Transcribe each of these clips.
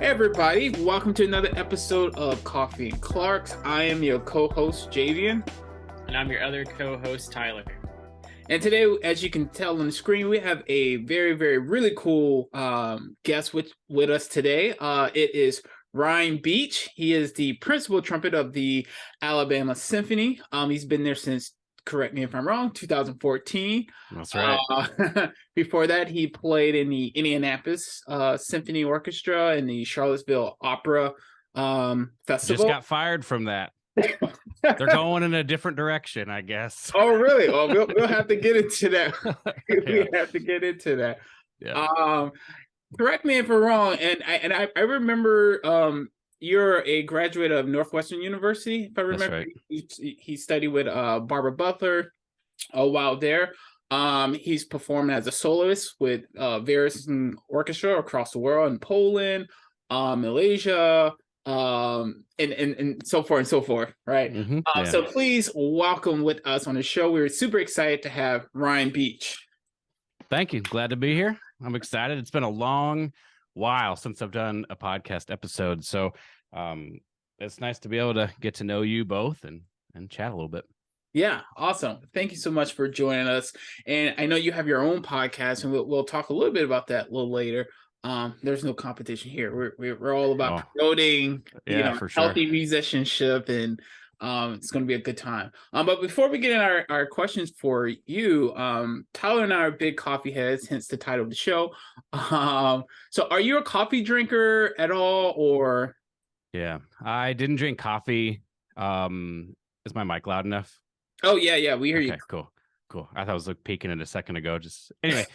Hey everybody, welcome to another episode of Coffee and Clark's. I am your co-host Javian. And I'm your other co-host Tyler. And today, as you can tell on the screen, we have a really cool guest with us today. It is Ryan Beach. He is the principal trumpet of the Alabama Symphony. He's been there since, correct me if I'm wrong, 2014. That's right. Before that, he played in the Indianapolis Symphony Orchestra and the Charlottesville Opera Festival. Just got fired from that. They're going in a different direction, I guess. Oh, really? Oh, we'll have to get into that. We have to get into that. Yeah. Correct me if I'm wrong. And I remember you're a graduate of Northwestern University, if I remember. That's right. He studied with Barbara Butler a while there. He's performed as a soloist with various orchestra across the world in Poland, Malaysia, and so forth and so forth, right? Mm-hmm. Yeah. So please welcome with us on the show. We're super excited to have Ryan Beach. Thank you. Glad to be here. I'm excited. It's been a long while since I've done a podcast episode, so it's nice to be able to get to know you both and chat a little bit. Yeah, awesome. Thank you so much for joining us. And I know you have your own podcast, and we'll talk a little bit about that a little later. There's no competition here. We're all about promoting, for sure, healthy musicianship, and it's going to be a good time. But before we get in our questions for you, Tyler and I are big coffee heads, hence the title of the show. So are you a coffee drinker at all, or? Yeah, I didn't drink coffee. Is my mic loud enough? Oh yeah, we hear you. Cool. I thought I was peeking it a second ago. Just anyway,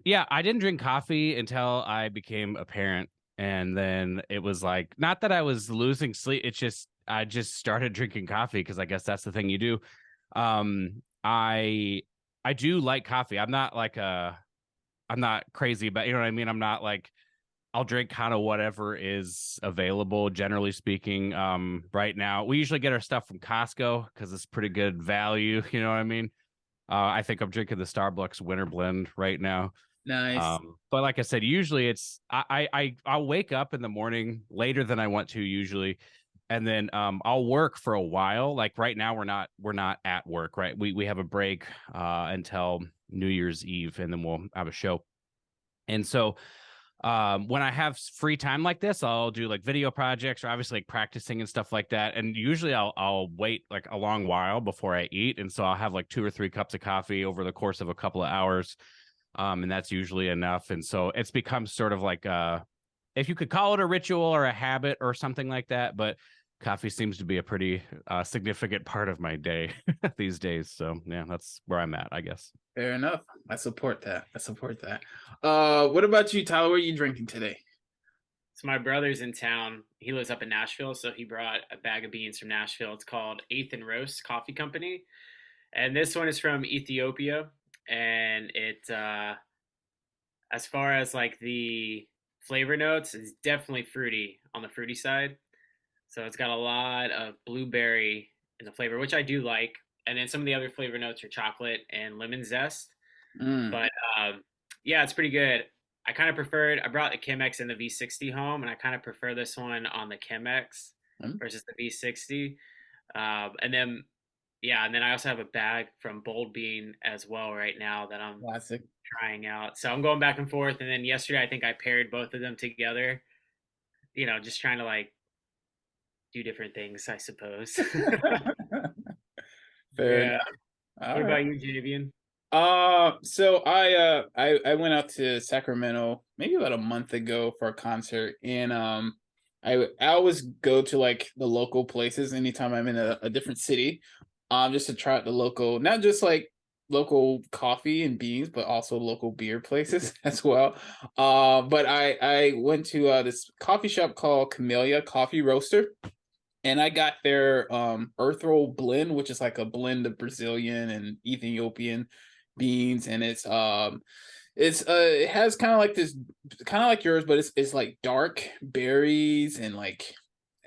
yeah, I didn't drink coffee until I became a parent, and then it was like, not that I was losing sleep. It's just I just started drinking coffee because I guess that's the thing you do. I do like coffee. I'm not crazy about, you know what I mean? I'm not like, I'll drink kind of whatever is available, generally speaking. Right now, we usually get our stuff from Costco because it's pretty good value. You know what I mean? I think I'm drinking the Starbucks Winter Blend right now. Nice. But like I said, usually it's I'll wake up in the morning later than I want to usually, and then I'll work for a while. Like right now, we're not at work, right? We have a break until New Year's Eve, and then we'll have a show. And so when I have free time like this, I'll do like video projects or obviously like practicing and stuff like that. And usually I'll wait like a long while before I eat. And so I'll have like 2 or 3 cups of coffee over the course of a couple of hours. And that's usually enough. And so it's become sort of like if you could call it a ritual or a habit or something like that, but coffee seems to be a pretty significant part of my day these days. So yeah, that's where I'm at, I guess. Fair enough. I support that. What about you, Tyler? What are you drinking today? So my brother's in town. He lives up in Nashville, so he brought a bag of beans from Nashville. It's called Eighth and Roast Coffee Company, and this one is from Ethiopia. And it, as far as like the flavor notes, it's definitely fruity on the fruity side. So it's got a lot of blueberry in the flavor, which I do like. And then some of the other flavor notes are chocolate and lemon zest. But yeah, it's pretty good. I brought the Chemex and the V60 home, and I kind of prefer this one on the Chemex versus the V60. And then I also have a bag from Bold Bean as well right now that I'm trying out. So I'm going back and forth. And then yesterday, I think I paired both of them together, just trying to like do different things, I suppose. Fair enough. What about you, Javian? So I went out to Sacramento maybe about a month ago for a concert, and I always go to like the local places anytime I'm in a different city, just to try out the local, not just like local coffee and beans, but also local beer places as well. But I went to this coffee shop called Camellia Coffee Roaster. And I got their Earthroll blend, which is like a blend of Brazilian and Ethiopian beans, and it has kind of like this, kind of like yours, but it's like dark berries and like,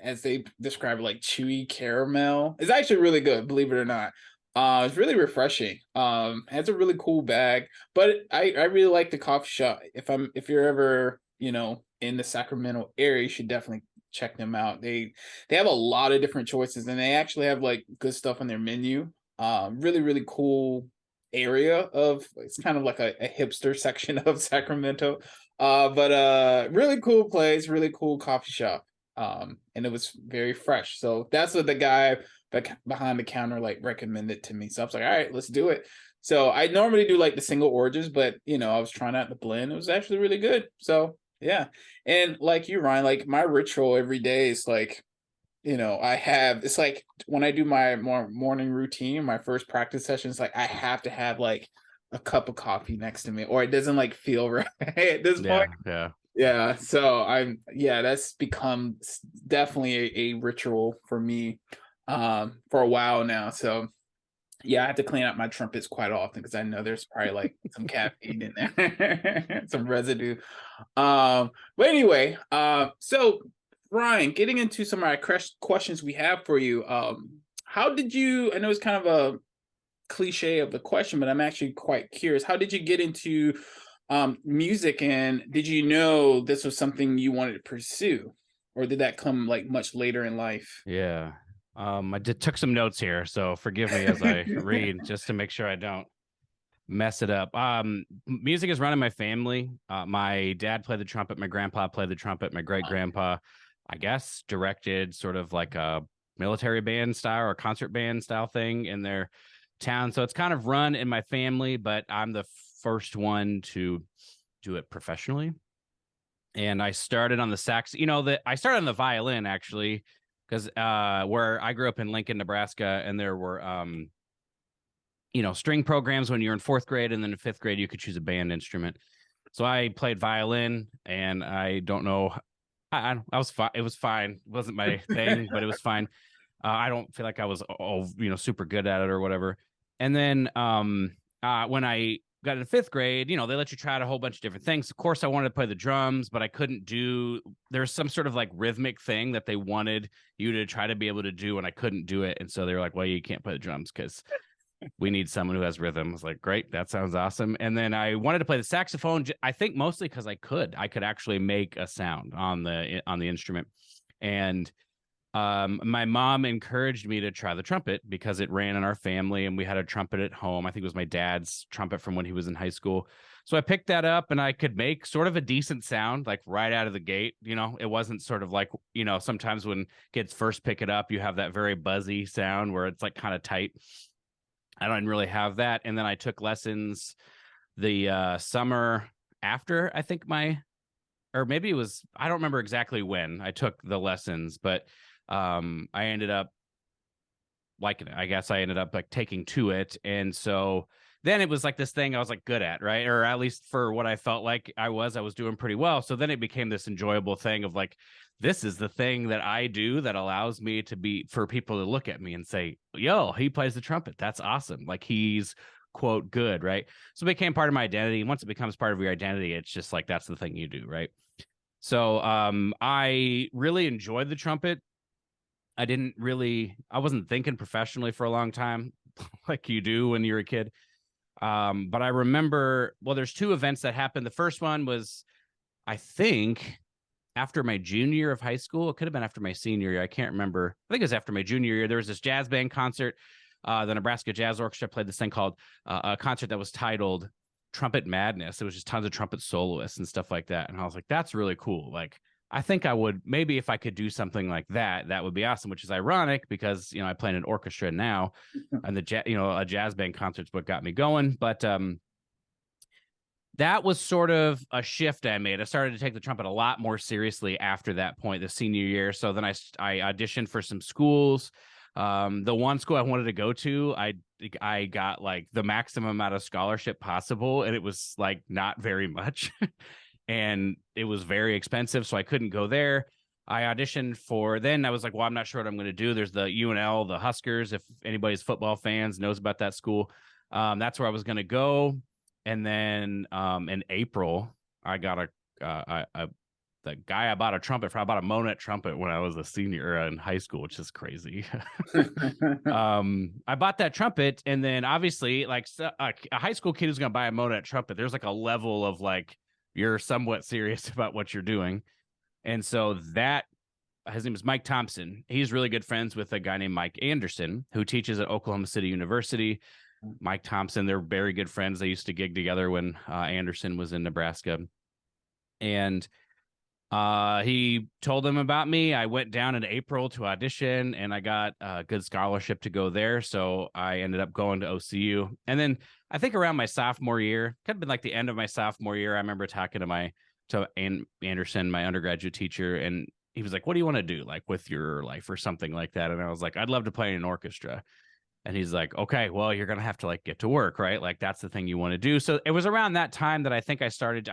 as they describe it, like chewy caramel. It's actually really good, believe it or not. It's really refreshing. Has a really cool bag, but I really like the coffee shop. If you're ever in the Sacramento area, you should definitely check them out. They have a lot of different choices, and they actually have like good stuff on their menu. Really, really cool area of it's kind of like a hipster section of Sacramento. But really cool place, really cool coffee shop. And it was very fresh. So that's what the guy behind the counter like recommended to me. So I was like, all right, let's do it. So I normally do like the single origins, but I was trying out the blend. It was actually really good. So yeah. And like you, Ryan, like my ritual every day is like, it's like when I do my morning routine, my first practice session, it's like I have to have like a cup of coffee next to me, or it doesn't like feel right at this point. Yeah, yeah. Yeah. So that's become definitely a ritual for me for a while now. So yeah, I have to clean out my trumpets quite often because I know there's probably like some caffeine in there, some residue. But anyway, so Ryan, getting into some of our questions we have for you. How did you? I know it's kind of a cliche of the question, but I'm actually quite curious. How did you get into music, and did you know this was something you wanted to pursue, or did that come like much later in life? Yeah. Took some notes here, so forgive me as I read just to make sure I don't mess it up. Music is running my family. My dad played the trumpet, my grandpa played the trumpet, my great grandpa, I guess, directed sort of like a military band style or concert band style thing in their town. So it's kind of run in my family, but I'm the first one to do it professionally. And I started on the sax. I started on the violin actually, because where I grew up in Lincoln, Nebraska, and there were string programs when you're in fourth grade, and then in fifth grade you could choose a band instrument. So I played violin, and I don't know, I was fine. It was fine. It wasn't my thing, but it was fine. I don't feel like I was super good at it or whatever. And then when I got in fifth grade, they let you try out a whole bunch of different things. Of course, I wanted to play the drums, but I couldn't do. There's some sort of like rhythmic thing that they wanted you to try to be able to do, and I couldn't do it. And so they were like, "Well, you can't play the drums because we need someone who has rhythm." I was like, "Great, that sounds awesome." And then I wanted to play the saxophone. I think mostly because I could actually make a sound on the instrument, and my mom encouraged me to try the trumpet because it ran in our family and we had a trumpet at home. I think it was my dad's trumpet from when he was in high school. So I picked that up and I could make sort of a decent sound, like right out of the gate. It wasn't sort of like, sometimes when kids first pick it up, you have that very buzzy sound where it's like kind of tight. I don't really have that. And then I took lessons the summer after, I think or maybe it was, I don't remember exactly when I took the lessons, but I ended up liking it. I guess I ended up like taking to it. And so then it was like this thing I was like good at, right? Or at least for what I felt like I was doing pretty well. So then it became this enjoyable thing of like, this is the thing that I do that allows me for people to look at me and say, yo, he plays the trumpet. That's awesome. Like he's quote good, right? So it became part of my identity. Once it becomes part of your identity, it's just like, that's the thing you do, right? So I really enjoyed the trumpet. I wasn't thinking professionally for a long time, like you do when you're a kid. But I remember, well, there's two events that happened. The first one was, I think, after my junior year of high school. It could have been after my senior year. I can't remember. I think it was after my junior year. There was this jazz band concert. The Nebraska Jazz Orchestra played this thing called a concert that was titled Trumpet Madness. It was just tons of trumpet soloists and stuff like that. And I was like, that's really cool. Like, I think I would, maybe if I could do something like that, that would be awesome, which is ironic because, I play in an orchestra now and a jazz band concert's what got me going. But that was sort of a shift I made. I started to take the trumpet a lot more seriously after that point, the senior year. So then I auditioned for some schools. The one school I wanted to go to, I got like the maximum amount of scholarship possible, and it was like not very much. And it was very expensive, so I couldn't go there. I auditioned then I was like, well, I'm not sure what I'm going to do. There's the UNL, the Huskers, if anybody's football fans knows about that school. That's where I was going to go. And then in April, I got the guy I bought a trumpet for. I bought a Monet trumpet when I was a senior in high school, which is crazy. I bought that trumpet, and then obviously, like a high school kid who's going to buy a Monet trumpet, there's like a level of like you're somewhat serious about what you're doing. And so that his name is Mike Thompson. He's really good friends with a guy named Mike Anderson, who teaches at Oklahoma City University. Mike Thompson, they're very good friends. They used to gig together when Anderson was in Nebraska. And he told them about me. I went down in April to audition, and I got a good scholarship to go there. So I ended up going to OCU. And then I think around my sophomore year, could have been like the end of my sophomore year, I remember talking to Anderson, my undergraduate teacher, and he was like, "What do you want to do, like with your life or something like that?" And I was like, "I'd love to play in an orchestra." And he's like, "Okay, well, you're gonna have to like get to work, right? Like that's the thing you want to do." So it was around that time that I think I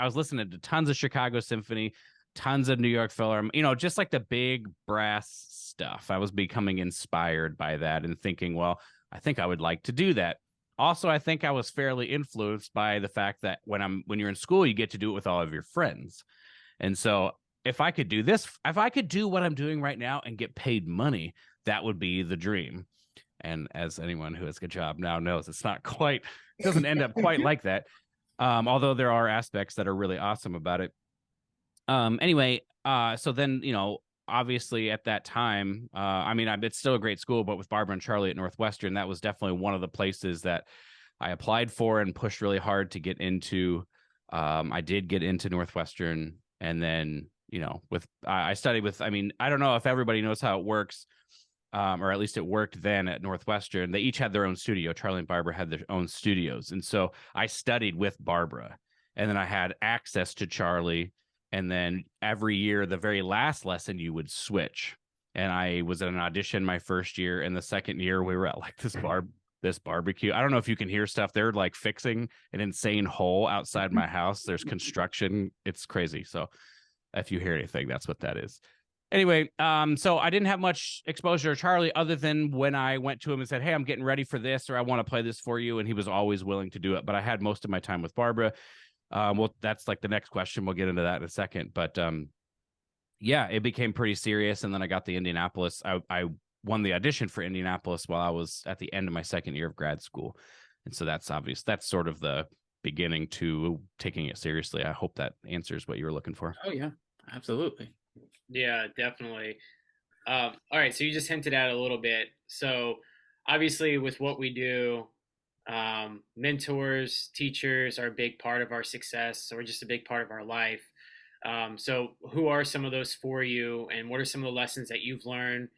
was listening to tons of Chicago Symphony, tons of New York Philharmonic, just like the big brass stuff. I was becoming inspired by that and thinking, well, I think I would like to do that. Also, I think I was fairly influenced by the fact that when you're in school, you get to do it with all of your friends. And so if I could do this, if I could do what I'm doing right now and get paid money, that would be the dream. And as anyone who has a job now knows, it doesn't end up quite like that. Although there are aspects that are really awesome about it. Anyway, so then, obviously at that time, it's still a great school, but with Barbara and Charlie at Northwestern, that was definitely one of the places that I applied for and pushed really hard to get into. I did get into Northwestern, and then, I studied with, I don't know if everybody knows how it works. Or at least it worked then at Northwestern. They each had their own studio. Charlie and Barbara had their own studios. And so I studied with Barbara, and then I had access to Charlie. And then every year, the very last lesson, you would switch. And I was at an audition my first year. And the second year, we were at like this barbecue. I don't know if you can hear stuff. They're like fixing an insane hole outside my house. There's construction. It's crazy. So if you hear anything, that's what that is. Anyway, so I didn't have much exposure to Charlie other than when I went to him and said, "Hey, I'm getting ready for this, or I want to play this for you." And he was always willing to do it. But I had most of my time with Barbara. Well, that's like the next question. We'll get into that in a second. But yeah, it became pretty serious. And then I got the Indianapolis. I won the audition for Indianapolis while I was at the end of my second year of grad school. And so that's obvious. That's sort of the beginning to taking it seriously. I hope that answers what you were looking for. Oh yeah, absolutely. Yeah, definitely. All right, so you just hinted at it a little bit. So obviously, with what we do, mentors, teachers are a big part of our success, or just a big part of our life. So who are some of those for you, and what are some of the lessons that you've learned,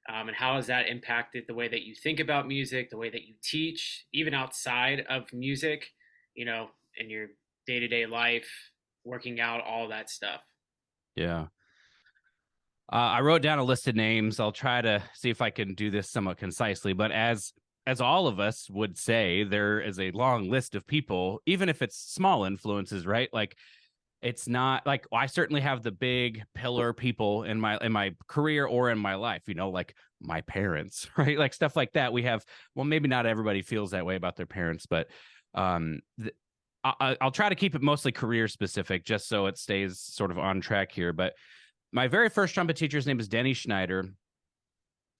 and how has that impacted the way that you think about music, the way that you teach, even outside of music, in your day-to-day life, working out, all that stuff? Yeah. I wrote down a list of names. I'll try to see if I can do this somewhat concisely, but as all of us would say, there is a long list of people, even if it's small influences, right? Like it's not like I certainly have the big pillar people in my career or in my life, like my parents, right? Like stuff like that. We have, well, maybe not everybody feels that way about their parents, but I'll try to keep it mostly career specific just so it stays sort of on track here. But my very first trumpet teacher's name is Denny Schneider.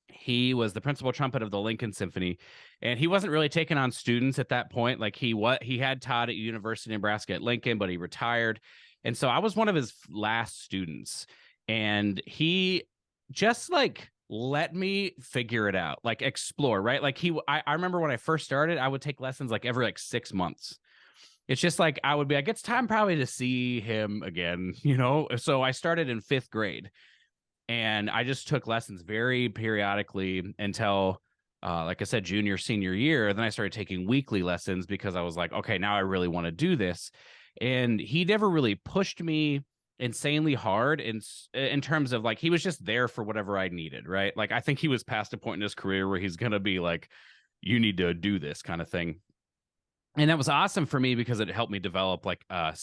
He was the principal trumpet of the Lincoln Symphony, and he wasn't really taking on students at that point. Like he had taught at University of Nebraska at Lincoln, but he retired. And so I was one of his last students, and he just like let me figure it out, like explore, right? Like I remember when I first started, I would take lessons like every like 6 months. It's just like I get it's time probably to see him again, So I started in 5th grade, and I just took lessons very periodically until, like I said, junior, senior year. Then I started taking weekly lessons because I was like, okay, now I really want to do this. And he never really pushed me insanely hard in terms of like, he was just there for whatever I needed, right? Like I think he was past a point in his career where he's going to be like, you need to do this kind of thing. And that was awesome for me because it helped me develop like a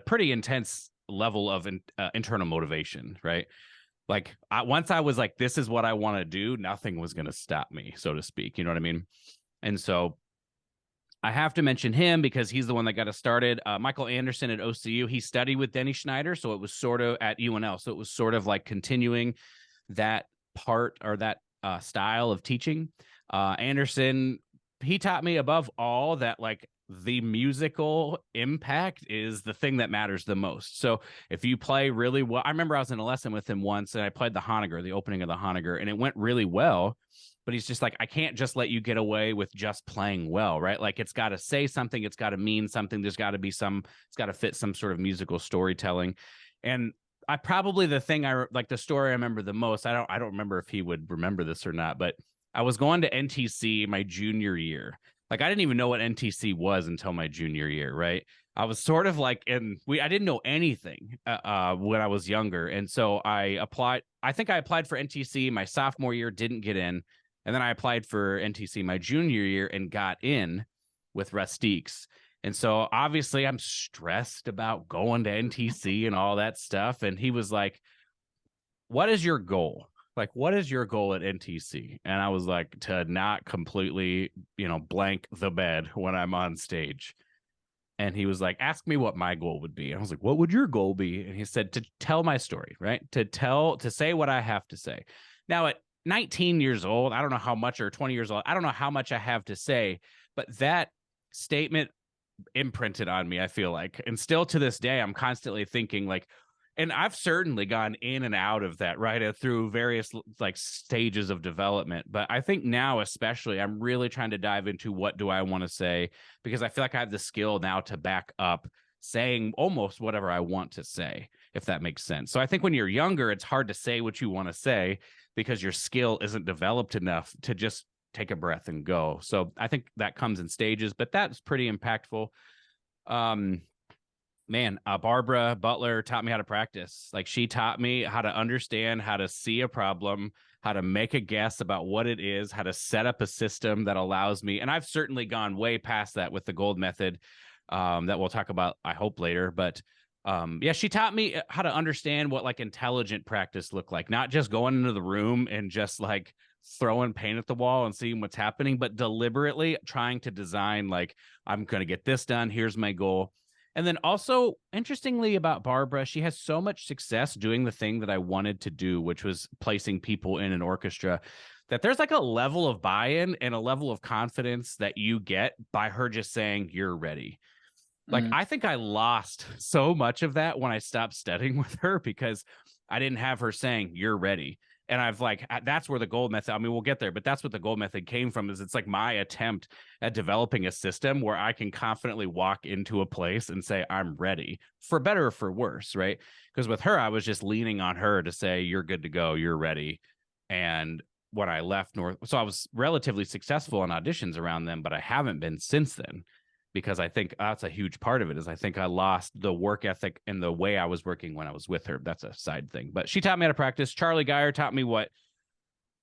pretty intense level of internal motivation, right? Like once I was like, this is what I want to do, nothing was going to stop me, so to speak. You know what I mean? And so I have to mention him because he's the one that got us started. Michael Anderson at OCU, he studied with Denny Schneider. So it was sort of at UNL. So it was sort of like continuing that part or that style of teaching. Anderson, he taught me above all that like the musical impact is the thing that matters the most. So if you play really well, I remember I was in a lesson with him once and I played the Honegger, the opening of the Honegger, and it went really well. But he's just like, I can't just let you get away with just playing well, right? Like it's got to say something, it's got to mean something. There's got to be it's got to fit some sort of musical storytelling. And I probably the thing I like the story I remember the most. I don't remember if he would remember this or not, but I was going to NTC my junior year. Like I didn't even know what NTC was until my junior year, right? I was sort of like I didn't know anything when I was younger. And so I applied. I think I applied for NTC my sophomore year, didn't get in. And then I applied for NTC my junior year and got in with Rustiques. And so obviously I'm stressed about going to NTC and all that stuff. And he was like, what is your goal? Like, what is your goal at NTC? And I was like, to not completely, blank the bed when I'm on stage. And he was like, ask me what my goal would be. And I was like, what would your goal be? And he said, to tell my story, right? To say what I have to say. Now, at 19 years old, I don't know how much, or 20 years old, I don't know how much I have to say, but that statement imprinted on me, I feel like. And still to this day, I'm constantly thinking like, and I've certainly gone in and out of that, right, through various like stages of development. But I think now, especially, I'm really trying to dive into what do I want to say, because I feel like I have the skill now to back up saying almost whatever I want to say, if that makes sense. So I think when you're younger, it's hard to say what you want to say because your skill isn't developed enough to just take a breath and go. So I think that comes in stages, but that's pretty impactful. Barbara Butler taught me how to practice. Like she taught me how to understand, how to see a problem, how to make a guess about what it is, how to set up a system that allows me. And I've certainly gone way past that with the gold method that we'll talk about, I hope, later. But she taught me how to understand what like intelligent practice looked like, not just going into the room and just like throwing paint at the wall and seeing what's happening, but deliberately trying to design like, I'm going to get this done. Here's my goal. And then also, interestingly about Barbara, she has so much success doing the thing that I wanted to do, which was placing people in an orchestra, that there's like a level of buy-in and a level of confidence that you get by her just saying, you're ready. Like, I think I lost so much of that when I stopped studying with her because I didn't have her saying, you're ready. And I've like, that's where the gold method, I mean, we'll get there, but that's what the gold method came from, is it's like my attempt at developing a system where I can confidently walk into a place and say, I'm ready, for better or for worse, right? Because with her, I was just leaning on her to say, you're good to go, you're ready. And when I left so I was relatively successful in auditions around them, but I haven't been since then. Because I think that's a huge part of it, is I think I lost the work ethic and the way I was working when I was with her. That's a side thing. But she taught me how to practice. Charlie Geyer taught me what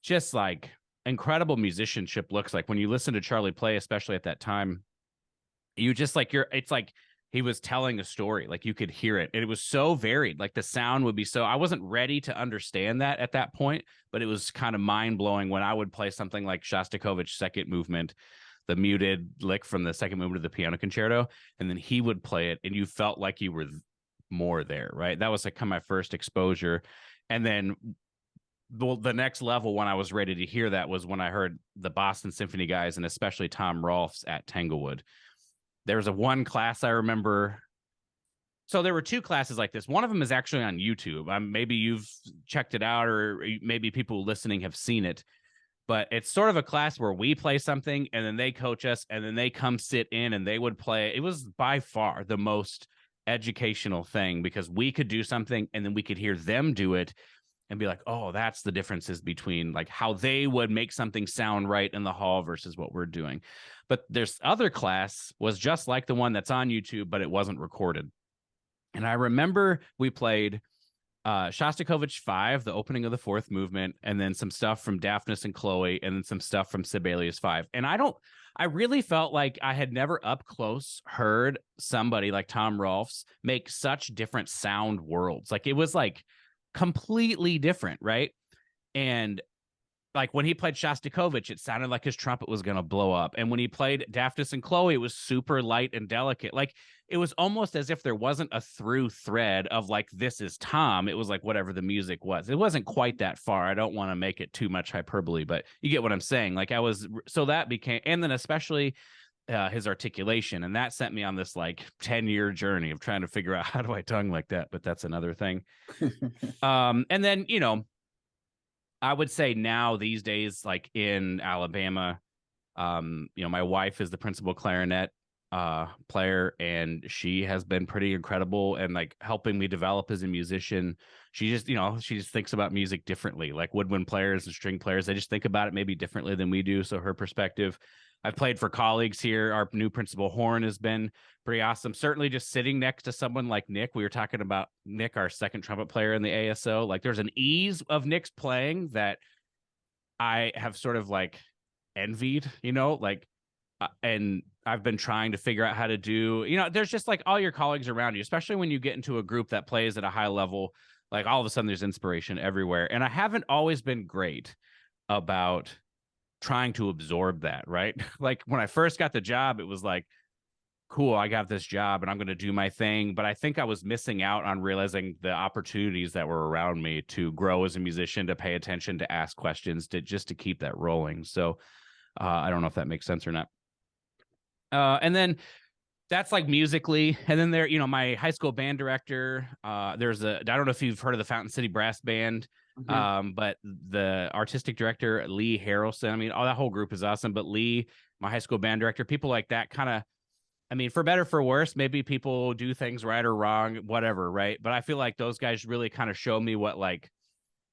just like incredible musicianship looks like. When you listen to Charlie play, especially at that time, you just like, it's like he was telling a story. Like you could hear it. And it was so varied. Like the sound would be I wasn't ready to understand that at that point, but it was kind of mind blowing when I would play something like Shostakovich's second movement, the muted lick from the second movement of the piano concerto, and then he would play it and you felt like you were more there, right? That was like kind of my first exposure. And then the next level when I was ready to hear that was when I heard the Boston Symphony guys, and especially Tom Rolfes at Tanglewood. There was one class I remember. So there were two classes like this. One of them is actually on YouTube. Maybe you've checked it out, or maybe people listening have seen it. But it's sort of a class where we play something and then they coach us and then they come sit in and they would play. It was by far the most educational thing because we could do something and then we could hear them do it and be like, oh, that's the differences between like how they would make something sound right in the hall versus what we're doing. But there's other class was just like the one that's on YouTube, but it wasn't recorded. And I remember we played Shostakovich 5, the opening of the fourth movement, and then some stuff from Daphnis and Chloe, and then some stuff from Sibelius 5. And I really felt like I had never up close heard somebody like Tom Rolfes make such different sound worlds. Like it was like completely different, right? And like when he played Shostakovich, it sounded like his trumpet was going to blow up. And when he played Daphnis and Chloe, it was super light and delicate. Like it was almost as if there wasn't a through thread of like, this is Tom. It was like whatever the music was. It wasn't quite that far. I don't want to make it too much hyperbole, but you get what I'm saying. Like so that became, and then especially his articulation, and that sent me on this like 10-year journey of trying to figure out how do I tongue like that, but that's another thing. And then, you know, I would say now these days, like in Alabama, you know, my wife is the principal clarinet player, and she has been pretty incredible and like helping me develop as a musician. She just, you know, she just thinks about music differently. Like woodwind players and string players, they just think about it maybe differently than we do. So her perspective. I've played for colleagues here. Our new principal horn has been pretty awesome. Certainly just sitting next to someone like Nick. We were talking about Nick, our second trumpet player in the ASO. Like there's an ease of Nick's playing that I have sort of like envied, you know, like, and I've been trying to figure out how to do, you know, there's just like all your colleagues around you, especially when you get into a group that plays at a high level, like all of a sudden there's inspiration everywhere. And I haven't always been great about trying to absorb that, right? Like when I first got the job, it was like, cool, I got this job and I'm going to do my thing. But I think I was missing out on realizing the opportunities that were around me to grow as a musician, to pay attention, to ask questions, to just to keep that rolling. So I don't know if that makes sense or not. And then that's like musically. And then there, you know, my high school band director, I don't know if you've heard of the Fountain City Brass Band. But the artistic director, Lee Harrelson, I mean, that whole group is awesome. But Lee, my high school band director, people like that kind of, I mean, for better, for worse, maybe people do things right or wrong, whatever, right? But I feel like those guys really kind of show me what like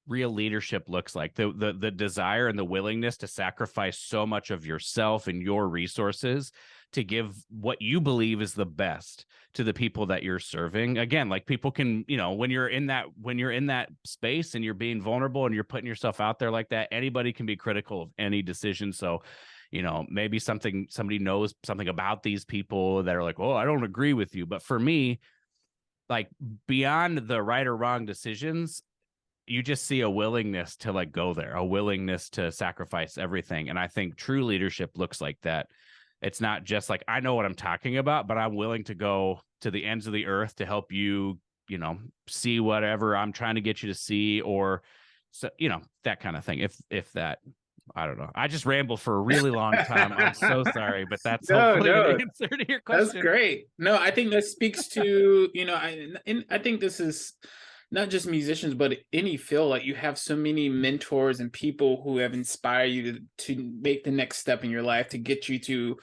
real leadership looks like. The desire and the willingness to sacrifice so much of yourself and your resources to give what you believe is the best to the people that you're serving. Again, like people can, you know, when you're in that space and you're being vulnerable and you're putting yourself out there like that, anybody can be critical of any decision. So, you know, maybe somebody knows something about these people that are like, oh, I don't agree with you. But for me, like beyond the right or wrong decisions, you just see a willingness to like go there, a willingness to sacrifice everything. And I think true leadership looks like that. It's not just like, I know what I'm talking about, but I'm willing to go to the ends of the earth to help you, you know, see whatever I'm trying to get you to see, or, so, you know, that kind of thing. If that, I don't know. I just rambled for a really long time. I'm so sorry, but that's hopefully an answer to your question. That's great. No, I think that speaks to, you know, I think this is not just musicians, but any field. Like you have so many mentors and people who have inspired you to make the next step in your life to get you to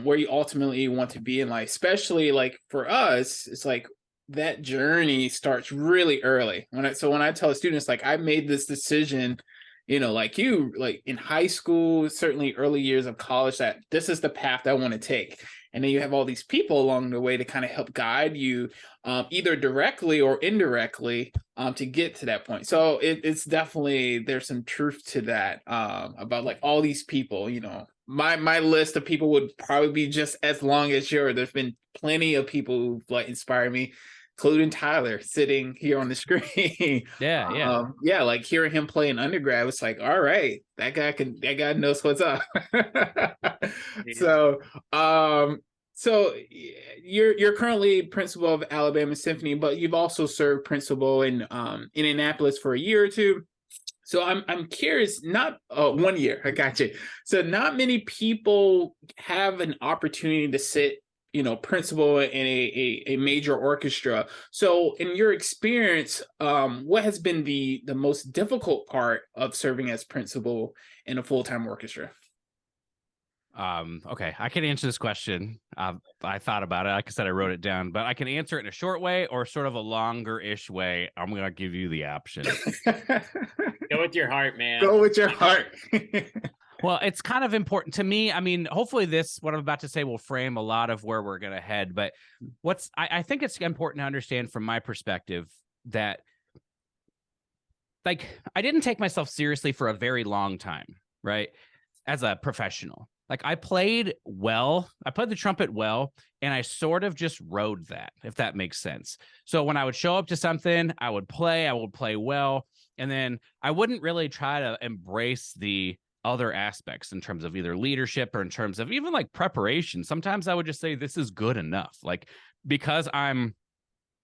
where you ultimately want to be in life. Especially like for us, it's like that journey starts really early. When I tell students, like I made this decision, you know, like you, like in high school, certainly early years of college, that this is the path I want to take. And then you have all these people along the way to kind of help guide you, either directly or indirectly, to get to that point. So it's definitely, there's some truth to that, about like all these people. You know, my list of people would probably be just as long as yours. There's been plenty of people who like inspire me, including Tyler sitting here on the screen. Yeah, like hearing him play in undergrad, it's like, all right, that guy knows what's up. So you're currently principal of Alabama Symphony, but you've also served principal in Indianapolis for a year or two. So I'm curious, not 1 year, I got you. So not many people have an opportunity to sit, you know, principal in a major orchestra. So in your experience, what has been the most difficult part of serving as principal in a full-time orchestra? Okay, I can answer this question. I thought about it. Like I said, I wrote it down, but I can answer it in a short way or sort of a longer-ish way. I'm going to give you the option. Go with your heart, man. Go with your heart. Well, it's kind of important to me. I mean, hopefully what I'm about to say will frame a lot of where we're going to head. But I think it's important to understand from my perspective that, like, I didn't take myself seriously for a very long time, right? As a professional. Like I played the trumpet well, and I sort of just rode that, if that makes sense. So when I would show up to something, I would play well, and then I wouldn't really try to embrace the other aspects in terms of either leadership or in terms of even like preparation. Sometimes I would just say, this is good enough. Like, because I'm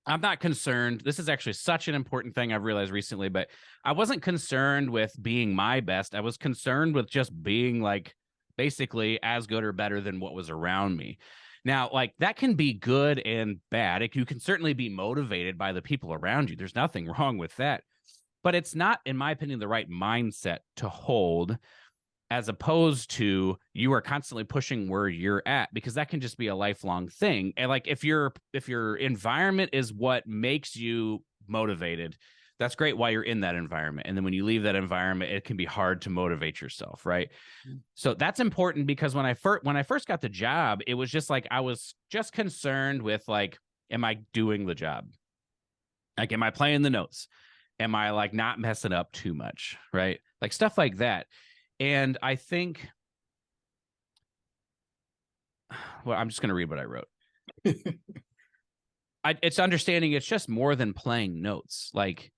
not concerned. This is actually such an important thing I've realized recently, but I wasn't concerned with being my best. I was concerned with just being like basically as good or better than what was around me. Now, like that can be good and bad. You can certainly be motivated by the people around you. There's nothing wrong with that. But it's not, in my opinion, the right mindset to hold, as opposed to you are constantly pushing where you're at, because that can just be a lifelong thing. And like if your environment is what makes you motivated, that's great while you're in that environment. And then when you leave that environment, it can be hard to motivate yourself, right? So that's important, because when I first got the job, it was just like I was just concerned with like, am I doing the job? Like, am I playing the notes? Am I like not messing up too much, right? Like stuff like that. And I think, well, I'm just going to read what I wrote. It's understanding it's just more than playing notes. Like,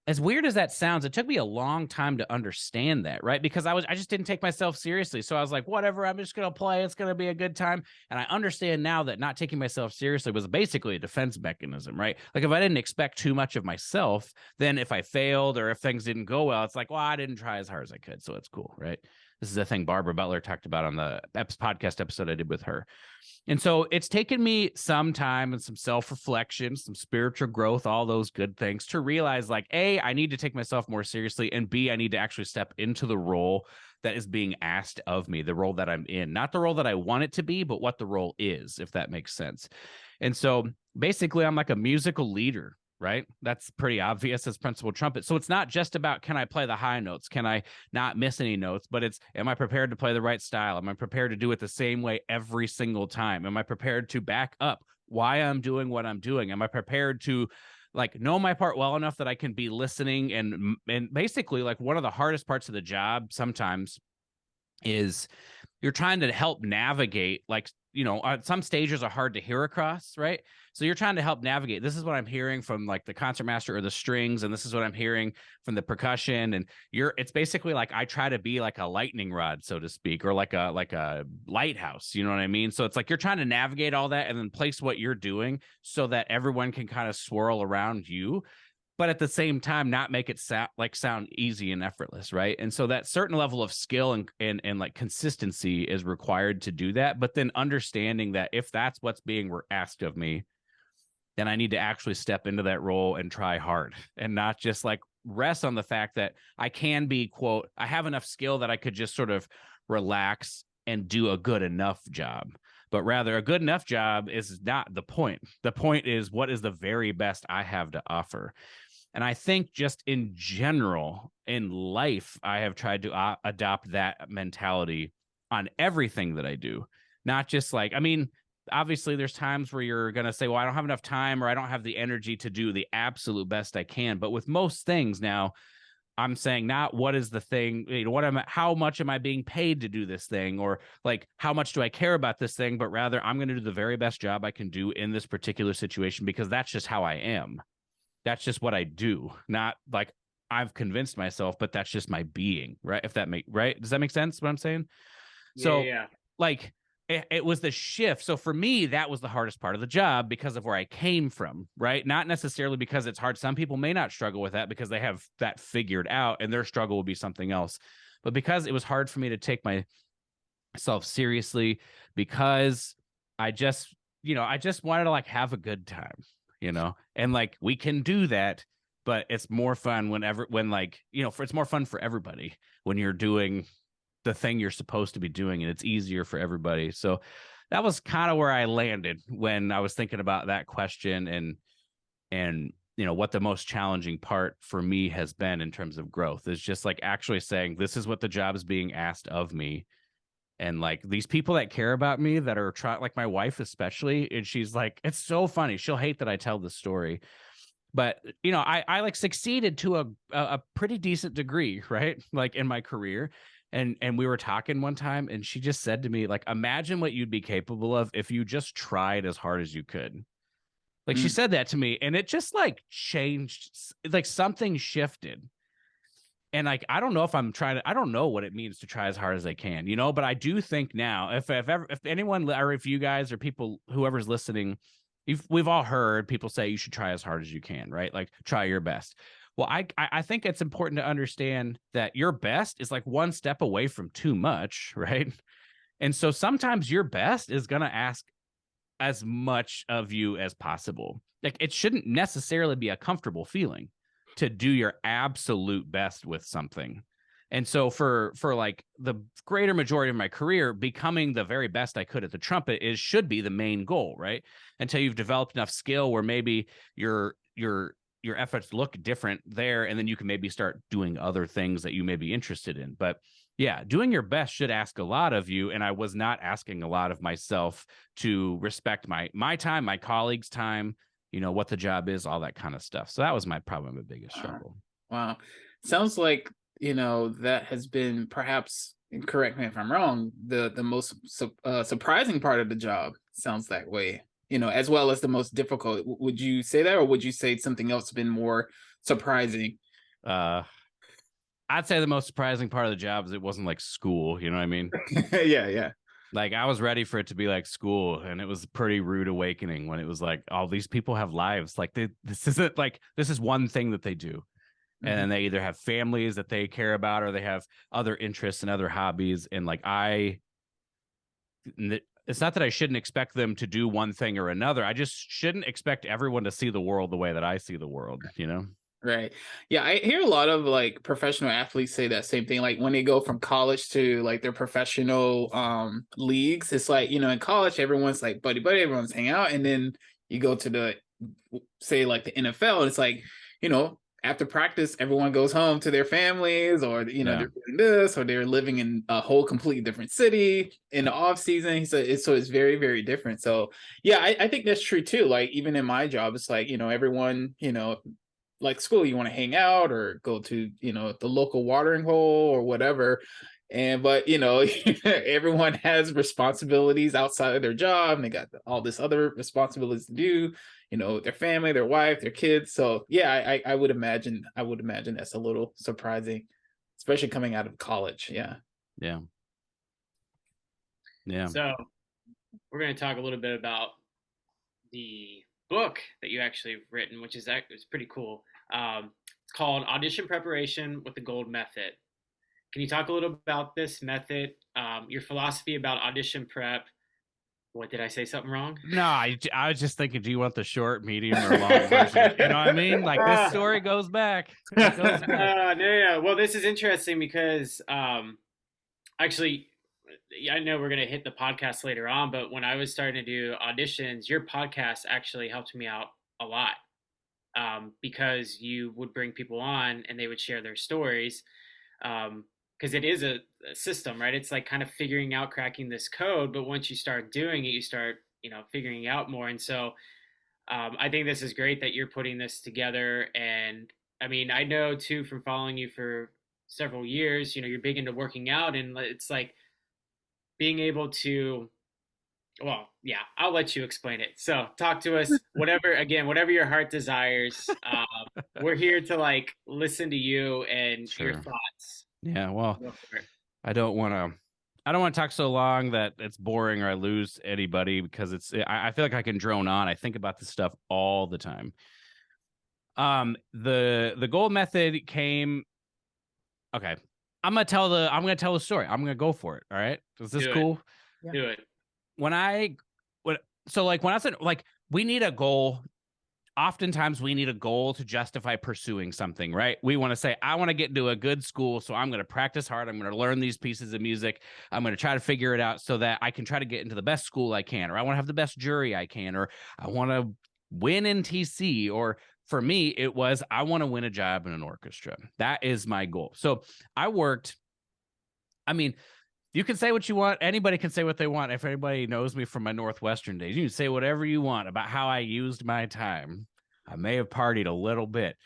as weird as that sounds, it took me a long time to understand that, right? Because I just didn't take myself seriously. So I was like, whatever, I'm just going to play. It's going to be a good time. And I understand now that not taking myself seriously was basically a defense mechanism, right? Like if I didn't expect too much of myself, then if I failed or if things didn't go well, it's like, well, I didn't try as hard as I could. So it's cool, right? This is a thing Barbara Butler talked about on the podcast episode I did with her. And so it's taken me some time and some self-reflection, some spiritual growth, all those good things to realize like, A, I need to take myself more seriously, and B, I need to actually step into the role that is being asked of me, the role that I'm in, not the role that I want it to be, but what the role is, if that makes sense. And so basically I'm like a musical leader, right? That's pretty obvious as principal trumpet. So it's not just about, can I play the high notes? Can I not miss any notes? But it's, am I prepared to play the right style? Am I prepared to do it the same way every single time? Am I prepared to back up why I'm doing what I'm doing? Am I prepared to like know my part well enough that I can be listening? And basically like one of the hardest parts of the job sometimes is you're trying to help navigate, like, you know, some stages are hard to hear across, right? So you're trying to help navigate. This is what I'm hearing from like the concertmaster or the strings, and this is what I'm hearing from the percussion. And it's basically like I try to be like a lightning rod, so to speak, or like a lighthouse. You know what I mean? So it's like you're trying to navigate all that and then place what you're doing so that everyone can kind of swirl around you, but at the same time not make it sound easy and effortless, right? And so that certain level of skill and like consistency is required to do that. But then understanding that if that's what's being asked of me, then I need to actually step into that role and try hard, and not just like rest on the fact that I can be, quote, I have enough skill that I could just sort of relax and do a good enough job. But rather, a good enough job is not the point. The point is, what is the very best I have to offer? And I think just in general in life, I have tried to adopt that mentality on everything that I do. Not just like, I mean, obviously there's times where you're going to say, well, I don't have enough time, or I don't have the energy to do the absolute best I can. But with most things now, I'm saying not what is the thing, you know, how much am I being paid to do this thing? Or like, how much do I care about this thing? But rather, I'm going to do the very best job I can do in this particular situation, because that's just how I am. That's just what I do. Not like I've convinced myself, but that's just my being, right? Right? Does that make sense what I'm saying? So Yeah. like it was the shift. So for me, that was the hardest part of the job because of where I came from, right? Not necessarily because it's hard. Some people may not struggle with that because they have that figured out and their struggle will be something else. But because it was hard for me to take myself seriously, because I just wanted to like have a good time, you know, and like we can do that, but it's more fun it's more fun for everybody when you're doing the thing you're supposed to be doing, and it's easier for everybody. So that was kind of where I landed when I was thinking about that question, and you know what the most challenging part for me has been in terms of growth is just like actually saying, this is what the job is being asked of me. And like these people that care about me that are trying, like my wife especially, and she's like, it's so funny, she'll hate that I tell this story, but you know, I like succeeded to a pretty decent degree, right? Like in my career. And we were talking one time, and she just said to me, like, imagine what you'd be capable of if you just tried as hard as you could. Like she said that to me, and it just like changed, like something shifted. And like, I don't know if I don't know what it means to try as hard as I can, you know, but I do think now if anyone, or if you guys or people, whoever's listening, we've all heard people say you should try as hard as you can, right? Like try your best. Well, I think it's important to understand that your best is like one step away from too much, right? And so sometimes your best is going to ask as much of you as possible. Like, it shouldn't necessarily be a comfortable feeling to do your absolute best with something. And so for like the greater majority of my career, becoming the very best I could at the trumpet should be the main goal, right? Until you've developed enough skill where maybe your efforts look different there, and then you can maybe start doing other things that you may be interested in. But yeah, doing your best should ask a lot of you, and I was not asking a lot of myself to respect my time, my colleagues' time, what the job is, all that kind of stuff. So that was probably my biggest struggle. Wow. Sounds like, that has been, perhaps, and correct me if I'm wrong, the most surprising part of the job. Sounds that way, as well as the most difficult. Would you say that, or would you say something else been more surprising? I'd say the most surprising part of the job is it wasn't like school. You know what I mean? Yeah. Like, I was ready for it to be like school, and it was a pretty rude awakening when it was like, all these people have lives. Like, this isn't like, this is one thing that they do. And then they either have families that they care about, or they have other interests and other hobbies. And like, it's not that I shouldn't expect them to do one thing or another. I just shouldn't expect everyone to see the world the way that I see the world, Right. Yeah, I hear a lot of like professional athletes say that same thing. Like when they go from college to like their professional leagues, it's like, in college everyone's like buddy buddy, everyone's hanging out, and then you go to the, say, like the NFL, and it's like, after practice everyone goes home to their families, or they're doing this, or they're living in a whole completely different city in the off season. So it's very, very different. So yeah, I think that's true too. Like even in my job, it's like, everyone, like school, you want to hang out or go to, the local watering hole or whatever. But everyone has responsibilities outside of their job, and they got all this other responsibilities to do, their family, their wife, their kids. So yeah, I would imagine that's a little surprising, especially coming out of college. Yeah. So we're going to talk a little bit about the book that you actually have written, which is pretty cool. It's called Audition Preparation with the Gold Method. Can you talk a little about this method, your philosophy about audition prep? What, did I say something wrong? No, I was just thinking, do you want the short, medium, or long version? You know what I mean? Like, this story goes back. No. Well, this is interesting because actually, I know we're going to hit the podcast later on, but when I was starting to do auditions, your podcast actually helped me out a lot, because you would bring people on and they would share their stories. Because it is a system, right? It's like kind of figuring out, cracking this code, but once you start doing it, you start, figuring out more. And so I think this is great that you're putting this together. And I mean, I know too, from following you for several years, you're big into working out, and it's like being able to, well, yeah, I'll let you explain it. So talk to us, whatever your heart desires. We're here to like listen to you and your thoughts. Yeah, well, I don't want to talk so long that it's boring or I lose anybody, because I feel like I can drone on. I think about this stuff all the time. The gold method came. Okay, I'm gonna tell the story. I'm gonna go for it. All right, is this cool? Yeah. Do it. When I said, like, we need a goal. Oftentimes we need a goal to justify pursuing something, right? We want to say, I want to get into a good school, so I'm going to practice hard. I'm going to learn these pieces of music. I'm going to try to figure it out so that I can try to get into the best school I can, or I want to have the best jury I can, or I want to win in TC, or for me, it was, I want to win a job in an orchestra. That is my goal. So you can say what you want. Anybody can say what they want. If anybody knows me from my Northwestern days, you can say whatever you want about how I used my time. I may have partied a little bit,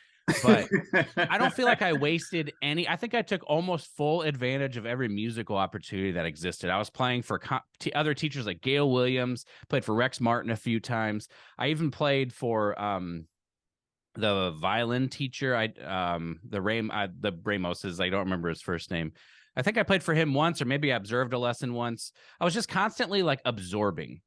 but I don't feel like I wasted any. I think I took almost full advantage of every musical opportunity that existed. I was playing for other teachers like Gail Williams, played for Rex Martin a few times. I even played for the violin teacher. The Ramoses. I don't remember his first name. I think I played for him once, or maybe I observed a lesson once. I was just constantly like absorbing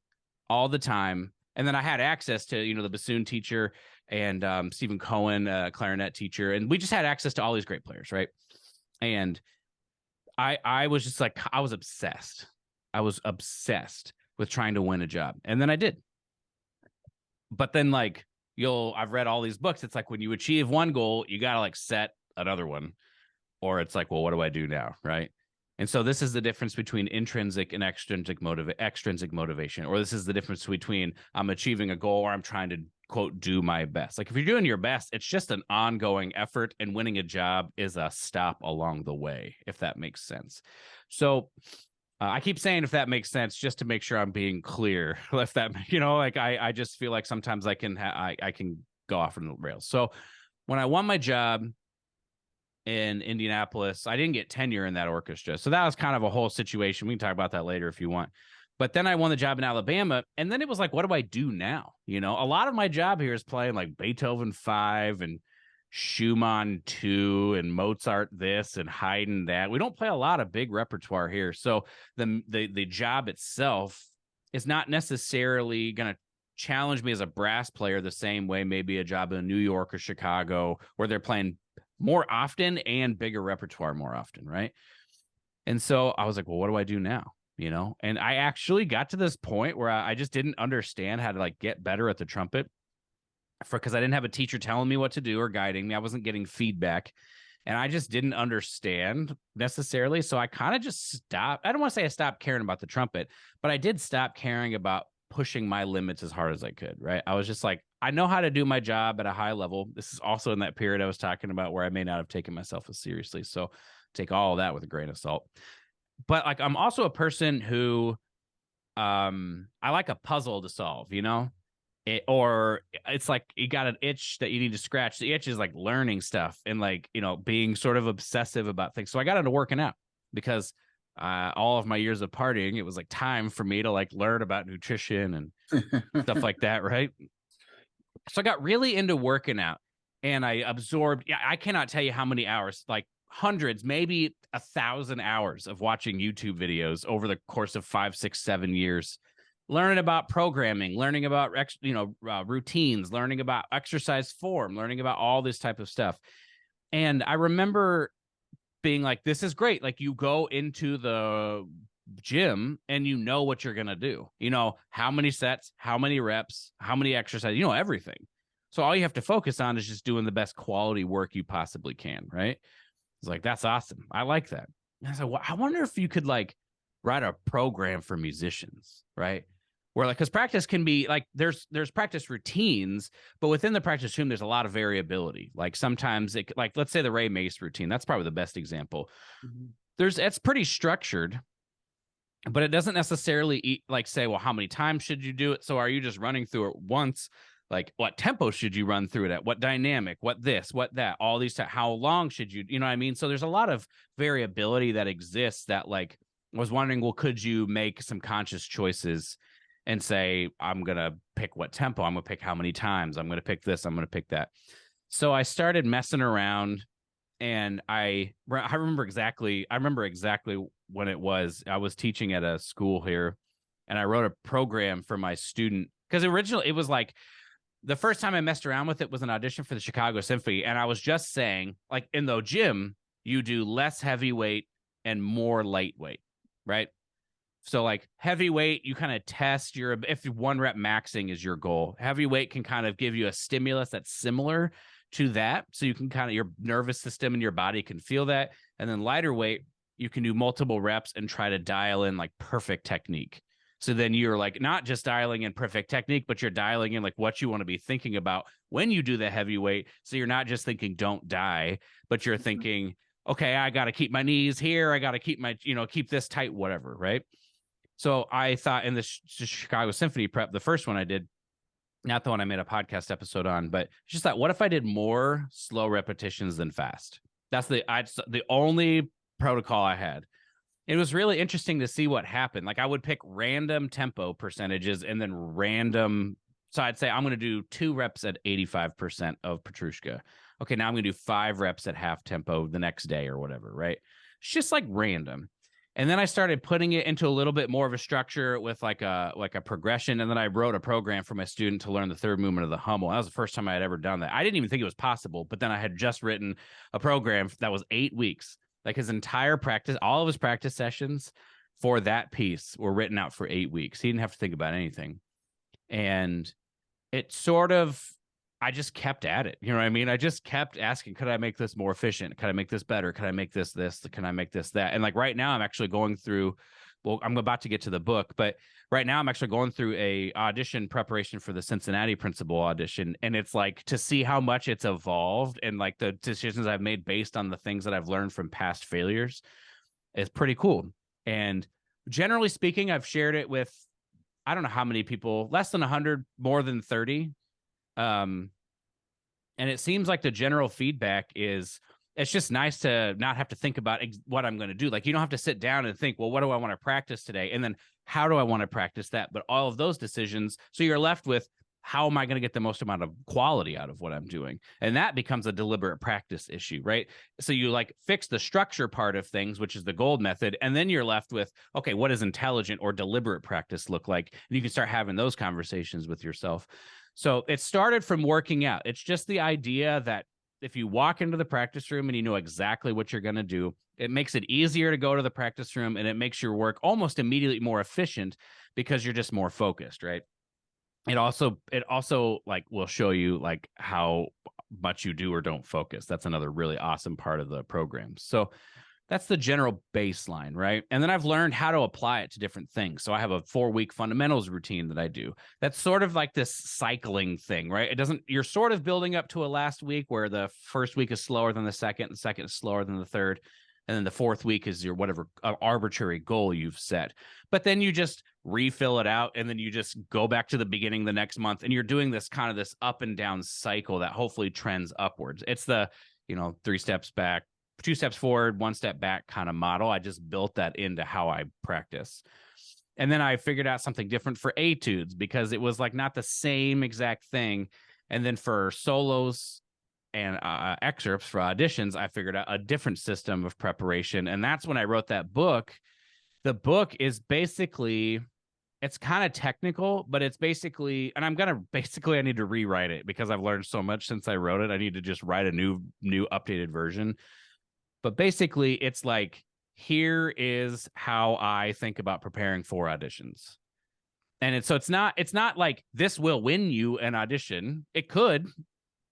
all the time. And then I had access to, the bassoon teacher and Stephen Cohen, clarinet teacher. And we just had access to all these great players, right? And I was just like, I was obsessed. I was obsessed with trying to win a job. And then I did. But then like I've read all these books. It's like when you achieve one goal, you got to like set another one, or it's like, well, what do I do now? Right. And so this is the difference between intrinsic and extrinsic motivation, or this is the difference between I'm achieving a goal or I'm trying to quote, do my best. Like if you're doing your best, it's just an ongoing effort, and winning a job is a stop along the way, if that makes sense. So I keep saying if that makes sense, just to make sure I'm being clear. If that, like I just feel like sometimes I can go off on the rails. So when I won my job in Indianapolis, I didn't get tenure in that orchestra. So that was kind of a whole situation. We can talk about that later if you want. But then I won the job in Alabama, and then it was like, what do I do now? A lot of my job here is playing like Beethoven 5 and Schumann 2 and Mozart this and Haydn that. We don't play a lot of big repertoire here. So the job itself is not necessarily going to challenge me as a brass player the same way maybe a job in New York or Chicago, where they're playing more often and bigger repertoire more often, right? And so I was like, well, what do I do now? And I actually got to this point where I just didn't understand how to like get better at the trumpet, because I didn't have a teacher telling me what to do or guiding me. I wasn't getting feedback, and I just didn't understand necessarily. So I kind of just stopped. I don't want to say I stopped caring about the trumpet, but I did stop caring about pushing my limits as hard as I could, right? I was just like, I know how to do my job at a high level. This is also in that period I was talking about where I may not have taken myself as seriously. So take all of that with a grain of salt. But like, I'm also a person who I like a puzzle to solve, or it's like you got an itch that you need to scratch. The itch is like learning stuff and like, being sort of obsessive about things. So I got into working out because all of my years of partying, it was like time for me to like learn about nutrition and stuff like that. Right. So I got really into working out, and I absorbed, I cannot tell you how many hours, like hundreds, maybe 1,000 hours of watching YouTube videos over the course of 5, 6, 7 years, learning about programming, learning about, routines, learning about exercise form, learning about all this type of stuff. And I remember being like, this is great. Like you go into the gym and you know what you're going to do, how many sets, how many reps, how many exercises, everything. So all you have to focus on is just doing the best quality work you possibly can. Right. It's like, that's awesome. I like that. And I said, well, I wonder if you could like write a program for musicians, right? Where like, because practice can be like, there's practice routines, but within the practice room, there's a lot of variability. Like sometimes like, let's say the Ray Mace routine, that's probably the best example. Mm-hmm. It's pretty structured, but it doesn't necessarily like say, well, how many times should you do it? So are you just running through it once? Like what tempo should you run through it at? What dynamic, what this, what that, all these, how long should you, what I mean? So there's a lot of variability that exists that like, I was wondering, well, could you make some conscious choices and say, I'm going to pick what tempo, I'm going to pick how many times, I'm going to pick this, I'm going to pick that. So I started messing around, and I remember exactly when it was. I was teaching at a school here, and I wrote a program for my student, because originally it was like, the first time I messed around with it was an audition for the Chicago Symphony. And I was just saying, like, in the gym, you do less heavyweight and more lightweight, right? So like heavyweight, you kind of test if 1 rep maxing is your goal. Heavyweight can kind of give you a stimulus that's similar to that. So you can kind of, your nervous system and your body can feel that. And then lighter weight, you can do multiple reps and try to dial in like perfect technique. So then you're like not just dialing in perfect technique, but you're dialing in like what you want to be thinking about when you do the heavyweight. So you're not just thinking don't die, but you're thinking, okay, I got to keep my knees here. I got to keep my, keep this tight, whatever. Right. So I thought in the Chicago Symphony prep, the first one I did, not the one I made a podcast episode on, but just thought, what if I did more slow repetitions than fast? That's the only protocol I had. It was really interesting to see what happened. Like I would pick random tempo percentages and then random. So I'd say I'm going to do 2 reps at 85% of Petrushka. Okay, now I'm going to do 5 reps at half tempo the next day or whatever, right? It's just like random. And then I started putting it into a little bit more of a structure with like a progression. And then I wrote a program for my student to learn the 3rd movement of the Hummel. That was the first time I had ever done that. I didn't even think it was possible, but then I had just written a program that was 8 weeks. Like his entire practice, all of his practice sessions, for that piece were written out for 8 weeks. He didn't have to think about anything. And it sort of, I just kept at it. You know what I mean? I just kept asking, could I make this more efficient? Could I make this better? Could I make this? Can I make this that? And like right now I'm actually going through, well, I'm about to get to the book, but right now I'm actually going through a audition preparation for the Cincinnati principal audition. And it's like to see how much it's evolved and like the decisions I've made based on the things that I've learned from past failures is pretty cool. And generally speaking, I've shared it with, I don't know how many people, less than 100, more than 30. And it seems like the general feedback is it's just nice to not have to think about what I'm going to do. Like you don't have to sit down and think, well, what do I want to practice today? And then how do I want to practice that? But all of those decisions. So you're left with, how am I going to get the most amount of quality out of what I'm doing? And that becomes a deliberate practice issue, right? So you like fix the structure part of things, which is the gold method. And then you're left with, okay, what does intelligent or deliberate practice look like? And you can start having those conversations with yourself. So it started from working out. It's just the idea that if you walk into the practice room and you know exactly what you're going to do, it makes it easier to go to the practice room, and it makes your work almost immediately more efficient because you're just more focused, right? It also like will show you like how much you do or don't focus. That's another really awesome part of the program. So that's the general baseline, right? And then I've learned how to apply it to different things. So I have a 4-week fundamentals routine that I do. That's sort of like this cycling thing, right? It doesn't, you're sort of building up to a last week where the first week is slower than the second is slower than the third, and then the fourth week is your whatever arbitrary goal you've set. But then you just refill it out, and then you just go back to the beginning the next month, and you're doing this kind of this up and down cycle that hopefully trends upwards. It's the, 3 steps back, 2 steps forward, 1 step back kind of model. I just built that into how I practice. And then I figured out something different for etudes because it was like not the same exact thing. And then for solos and excerpts for auditions, I figured out a different system of preparation. And that's when I wrote that book. The book is basically, it's kind of technical, but it's basically, and I need to rewrite it because I've learned so much since I wrote it. I need to just write a new updated version. But basically it's like, here is how I think about preparing for auditions. And it's not like this will win you an audition. It could,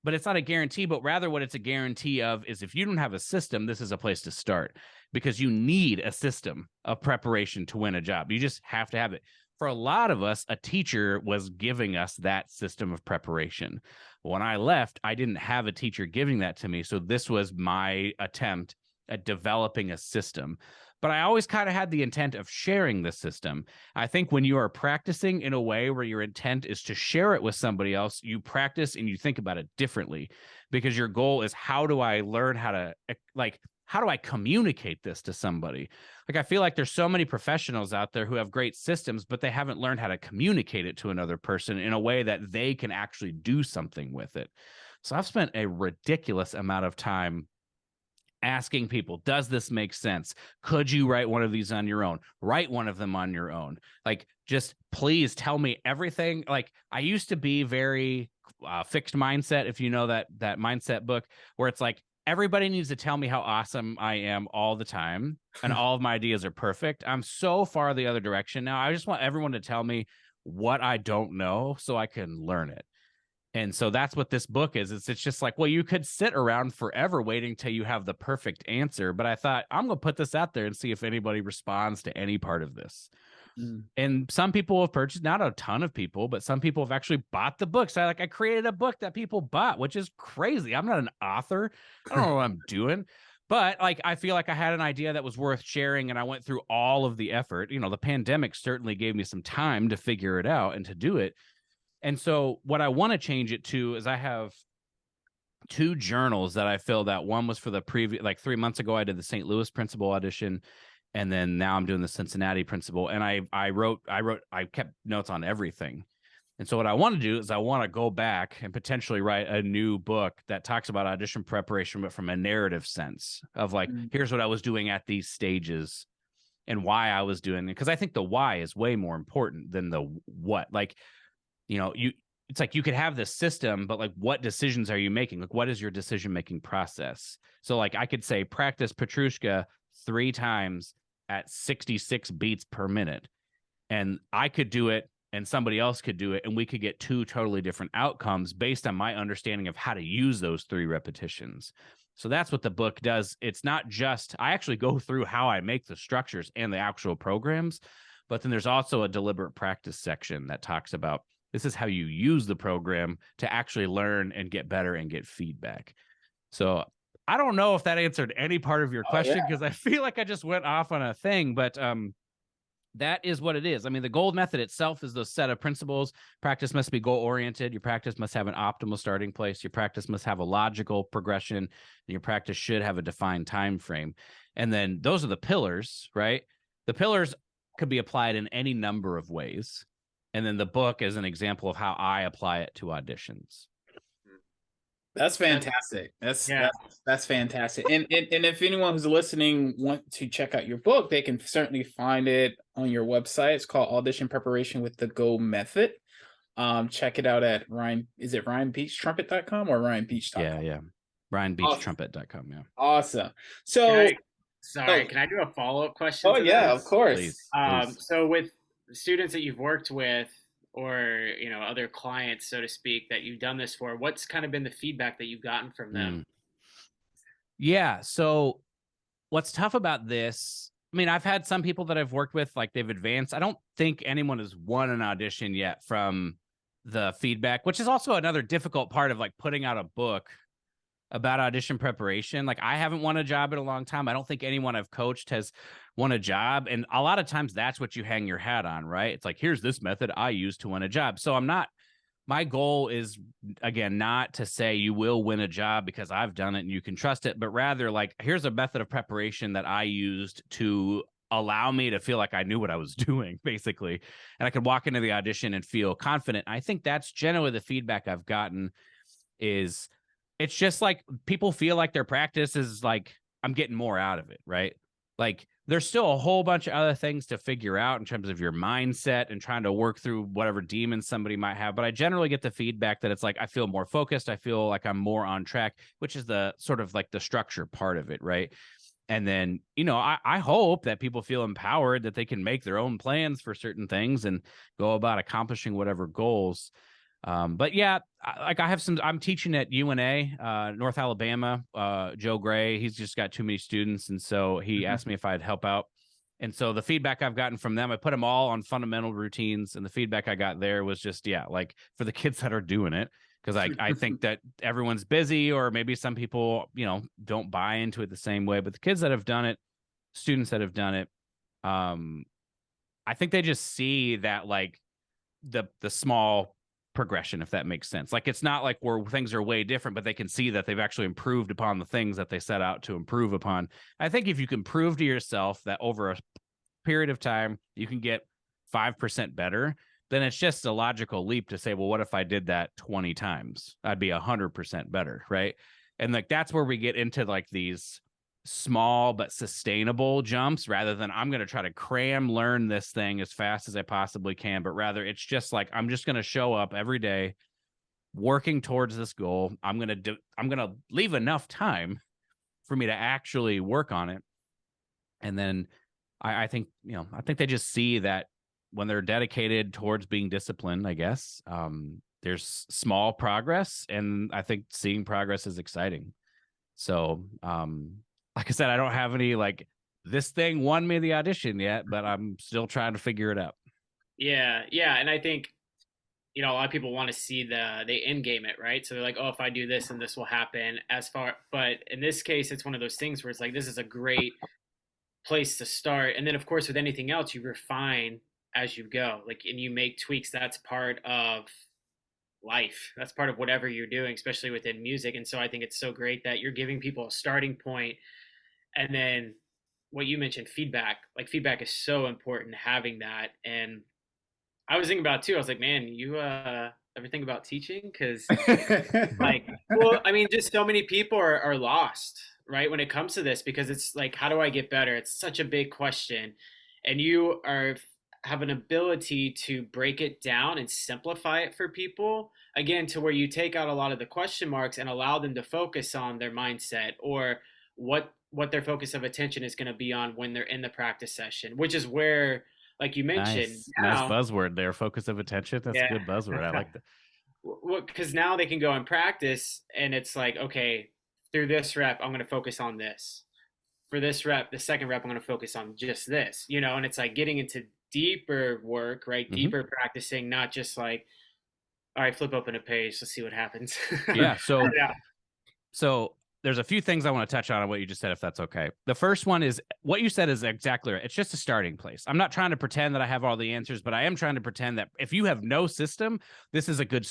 but it's not a guarantee. But rather what it's a guarantee of is if you don't have a system, this is a place to start, because you need a system of preparation to win a job. You just have to have it. For a lot of us, a teacher was giving us that system of preparation. When I left, I didn't have a teacher giving that to me. So this was my attempt at developing a system. But I always kind of had the intent of sharing the system. I think when you are practicing in a way where your intent is to share it with somebody else, you practice and you think about it differently, because your goal is, how do I learn how to, like, how do I communicate this to somebody? Like, I feel like there's so many professionals out there who have great systems, but they haven't learned how to communicate it to another person in a way that they can actually do something with it. So I've spent a ridiculous amount of time asking people, does this make sense? Could you write one of these on your own? Write one of them on your own. Like, just please tell me everything. Like, I used to be very fixed mindset, if you know that mindset book, where it's like, everybody needs to tell me how awesome I am all the time, and all of my ideas are perfect. I'm so far the other direction now. I just want everyone to tell me what I don't know so I can learn it. And so that's what this book is. It's just like, well, you could sit around forever waiting till you have the perfect answer. But I thought, I'm going to put this out there and see if anybody responds to any part of this. And some people have purchased, not a ton of people, but some people have actually bought the book. So I created a book that people bought, which is crazy. I'm not an author. I don't know what I'm doing. But like, I feel like I had an idea that was worth sharing, and I went through all of the effort. The pandemic certainly gave me some time to figure it out and to do it. And so what I want to change it to is I have 2 journals that I filled out. One was for the previous, like 3 months ago, I did the St. Louis principal audition. And then now I'm doing the Cincinnati principal. And I kept notes on everything. And so what I want to do is I want to go back and potentially write a new book that talks about audition preparation, but from a narrative sense of like, here's what I was doing at these stages and why I was doing it. Because I think the why is way more important than the what. Like, it's like you could have this system, but like, what decisions are you making? Like, what is your decision-making process? So like, I could say, practice Petrushka 3 times at 66 beats per minute. And I could do it and somebody else could do it, and we could get two totally different outcomes based on my understanding of how to use those 3 repetitions. So that's what the book does. It's not just, I actually go through how I make the structures and the actual programs, but then there's also a deliberate practice section that talks about this is how you use the program to actually learn and get better and get feedback. So I don't know if that answered any part of your question, because I feel like I just went off on a thing, but that is what it is. I mean, the gold method itself is the set of principles. Practice must be goal-oriented. Your practice must have an optimal starting place. Your practice must have a logical progression. And your practice should have a defined time frame. And then those are the pillars, right? The pillars could be applied in any number of ways. And then the book is an example of how I apply it to auditions. That's fantastic. That's fantastic. And if anyone who's listening want to check out your book, they can certainly find it on your website. It's called Audition Preparation with the Go Method. Check it out at RyanBeachTrumpet.com or RyanBeach.com. Yeah. RyanBeachTrumpet.com. Yeah. Awesome. So can I do a follow-up question? Oh yeah, of course. Please. So with students that you've worked with, or other clients, so to speak, that you've done this for, what's kind of been the feedback that you've gotten from them? Yeah, so what's tough about this, I mean, I've had some people that I've worked with, like they've advanced. I don't think anyone has won an audition yet from the feedback, which is also another difficult part of like putting out a book about audition preparation. Like, I haven't won a job in a long time. I don't think anyone I've coached has won a job. And a lot of times that's what you hang your hat on, right? It's like, here's this method I use to win a job. So my goal is, again, not to say you will win a job because I've done it and you can trust it, but rather like, here's a method of preparation that I used to allow me to feel like I knew what I was doing, basically. And I could walk into the audition and feel confident. I think that's generally the feedback I've gotten is, it's just like people feel like their practice is like, I'm getting more out of it, right? Like, there's still a whole bunch of other things to figure out in terms of your mindset and trying to work through whatever demons somebody might have. But I generally get the feedback that it's like, I feel more focused. I feel like I'm more on track, which is the sort of like the structure part of it, right? And then, I hope that people feel empowered, that they can make their own plans for certain things and go about accomplishing whatever goals. But yeah, I'm teaching at UNA, North Alabama, Joe Gray, he's just got too many students. And so he asked me if I'd help out. And so the feedback I've gotten from them, I put them all on fundamental routines. And the feedback I got there was just, like for the kids that are doing it, because I think that everyone's busy, or maybe some people, don't buy into it the same way, but the kids that have done it, students that have done it, I think they just see that like the small progression, if that makes sense. Like, it's not like where things are way different, but they can see that they've actually improved upon the things that they set out to improve upon. I think if you can prove to yourself that over a period of time you can get 5% better, then it's just a logical leap to say, well, what if I did that 20 times? I'd be 100% better, right? And like, that's where we get into like these small but sustainable jumps, rather than I'm going to try to learn this thing as fast as I possibly can, but rather it's just like, I'm just going to show up every day working towards this goal. I'm going to leave enough time for me to actually work on it. And then I think they just see that when they're dedicated towards being disciplined, I guess, there's small progress, and I think seeing progress is exciting. So, like I said, I don't have any like this thing won me the audition yet, but I'm still trying to figure it out. Yeah. And I think, a lot of people want to see they end game it, right? So they're like, oh, if I do this, then this will happen. But in this case, it's one of those things where it's like, this is a great place to start. And then of course, with anything else, you refine as you go, like, and you make tweaks. That's part of life. That's part of whatever you're doing, especially within music. And so I think it's so great that you're giving people a starting point. And then what you mentioned, feedback, like feedback is so important, having that. And I was thinking about too, I was like, man, you ever think about teaching? Because like, well, I mean, just so many people are lost, right, when it comes to this, because it's like, how do I get better? It's such a big question. And you have an ability to break it down and simplify it for people, again, to where you take out a lot of the question marks and allow them to focus on their mindset, or what their focus of attention is going to be on when they're in the practice session, which is where, like you mentioned, Nice now, buzzword there. Focus of attention. That's a yeah, good buzzword. I like that. because now they can go and practice, and it's like, okay, through this rep, I'm going to focus on this. For this rep, the second rep, I'm going to focus on just this, and it's like getting into deeper work, right? Mm-hmm. Deeper practicing, not just like, all right, flip open a page, let's see what happens. Yeah. So, yeah. so there's a few things I want to touch on what you just said, if that's okay. The first one is what you said is exactly right. It's just a starting place. I'm not trying to pretend that I have all the answers, but I am trying to pretend that if you have no system, this is a good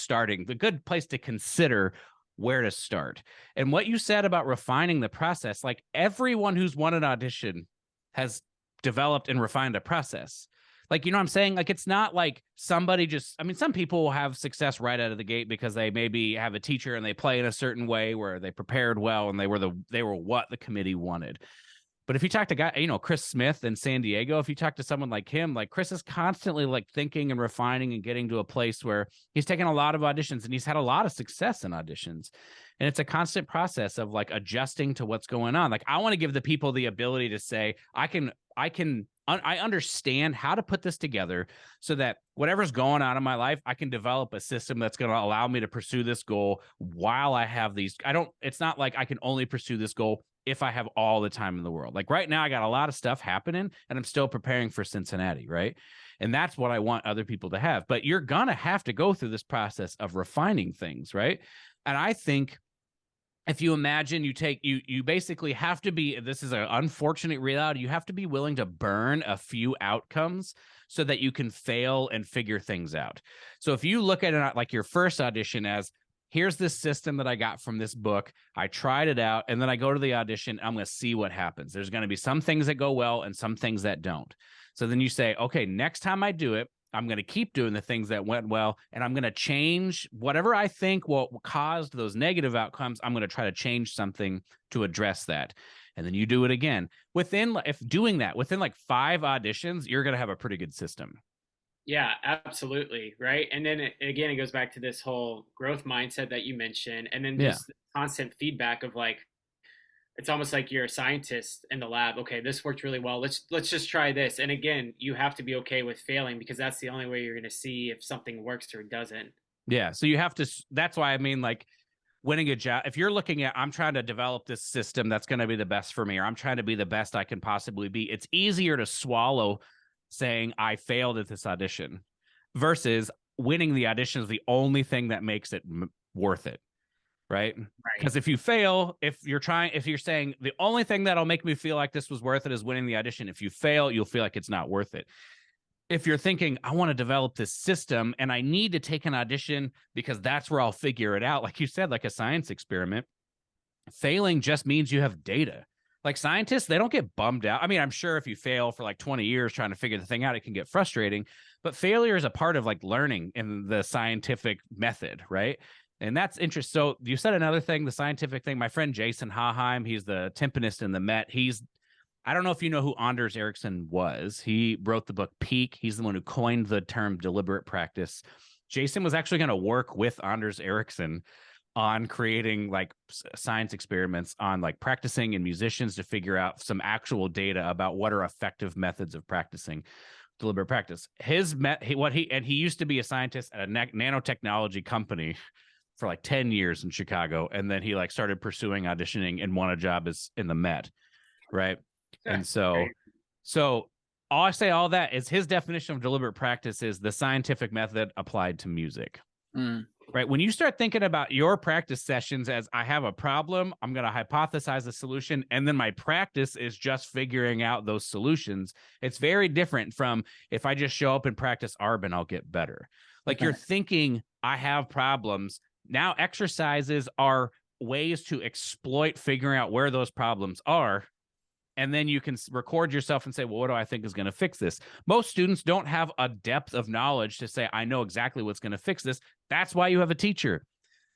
good place to consider where to start. And what you said about refining the process, like everyone who's won an audition has developed and refined a process. Like, you know what I'm saying? Like, it's not like somebody just, I mean, some people will have success right out of the gate because they maybe have a teacher and they play in a certain way where they prepared well and they were what the committee wanted. But if you talk to guy, Chris Smith in San Diego, if you talk to someone like him, like Chris is constantly like thinking and refining and getting to a place where he's taken a lot of auditions and he's had a lot of success in auditions. And it's a constant process of like adjusting to what's going on. Like I want to give the people the ability to say, I understand how to put this together so that whatever's going on in my life, I can develop a system that's going to allow me to pursue this goal while I have these. It's not like I can only pursue this goal if I have all the time in the world. Like right now, I got a lot of stuff happening and I'm still preparing for Cincinnati, right? And that's what I want other people to have. But you're going to have to go through this process of refining things, right? And I think if you imagine you basically have to be, this is an unfortunate reality, you have to be willing to burn a few outcomes so that you can fail and figure things out. So if you look at it like your first audition as, here's this system that I got from this book, I tried it out, and then I go to the audition, I'm going to see what happens. There's going to be some things that go well and some things that don't. So then you say, okay, next time I do it, I'm going to keep doing the things that went well, and I'm going to change whatever I think what caused those negative outcomes. I'm going to try to change something to address that. And then you do it again. Within like 5 auditions, you're going to have a pretty good system. Yeah, absolutely. Right. And then it goes back to this whole growth mindset that you mentioned. And then just constant feedback of like, it's almost like you're a scientist in the lab. Okay, this worked really well. Let's just try this. And again, you have to be okay with failing because that's the only way you're going to see if something works or doesn't. Yeah. So you have to, that's why I mean, like winning a job, if you're looking at, I'm trying to develop this system that's going to be the best for me, or I'm trying to be the best I can possibly be, it's easier to swallow saying I failed at this audition versus winning the audition is the only thing that makes it worth it. Right. Because if you fail, if you're saying the only thing that'll make me feel like this was worth it is winning the audition. If you fail, you'll feel like it's not worth it. If you're thinking, I want to develop this system and I need to take an audition because that's where I'll figure it out. Like you said, like a science experiment, failing just means you have data. Like scientists, they don't get bummed out. I mean, I'm sure if you fail for like 20 years trying to figure the thing out, it can get frustrating, but failure is a part of like learning in the scientific method, right? And that's interesting. So you said another thing, the scientific thing. My friend Jason Haheim, he's the timpanist in the Met. I don't know if you know who Anders Ericsson was. He wrote the book Peak. He's the one who coined the term deliberate practice. Jason was actually going to work with Anders Ericsson on creating like science experiments on like practicing in musicians to figure out some actual data about what are effective methods of practicing deliberate practice. He used to be a scientist at a nanotechnology company for like 10 years in Chicago. And then he like started pursuing auditioning and won a job as in the Met. Right. Yeah, and so all that is his definition of deliberate practice is the scientific method applied to music. Right. When you start thinking about your practice sessions as I have a problem, I'm going to hypothesize a solution, and then my practice is just figuring out those solutions. It's very different from if I just show up and practice ARB and I'll get better. Like you're thinking I have problems. Now exercises are ways to exploit figuring out where those problems are. And then you can record yourself and say, well, what do I think is going to fix this? Most students don't have a depth of knowledge to say, I know exactly what's going to fix this. That's why you have a teacher.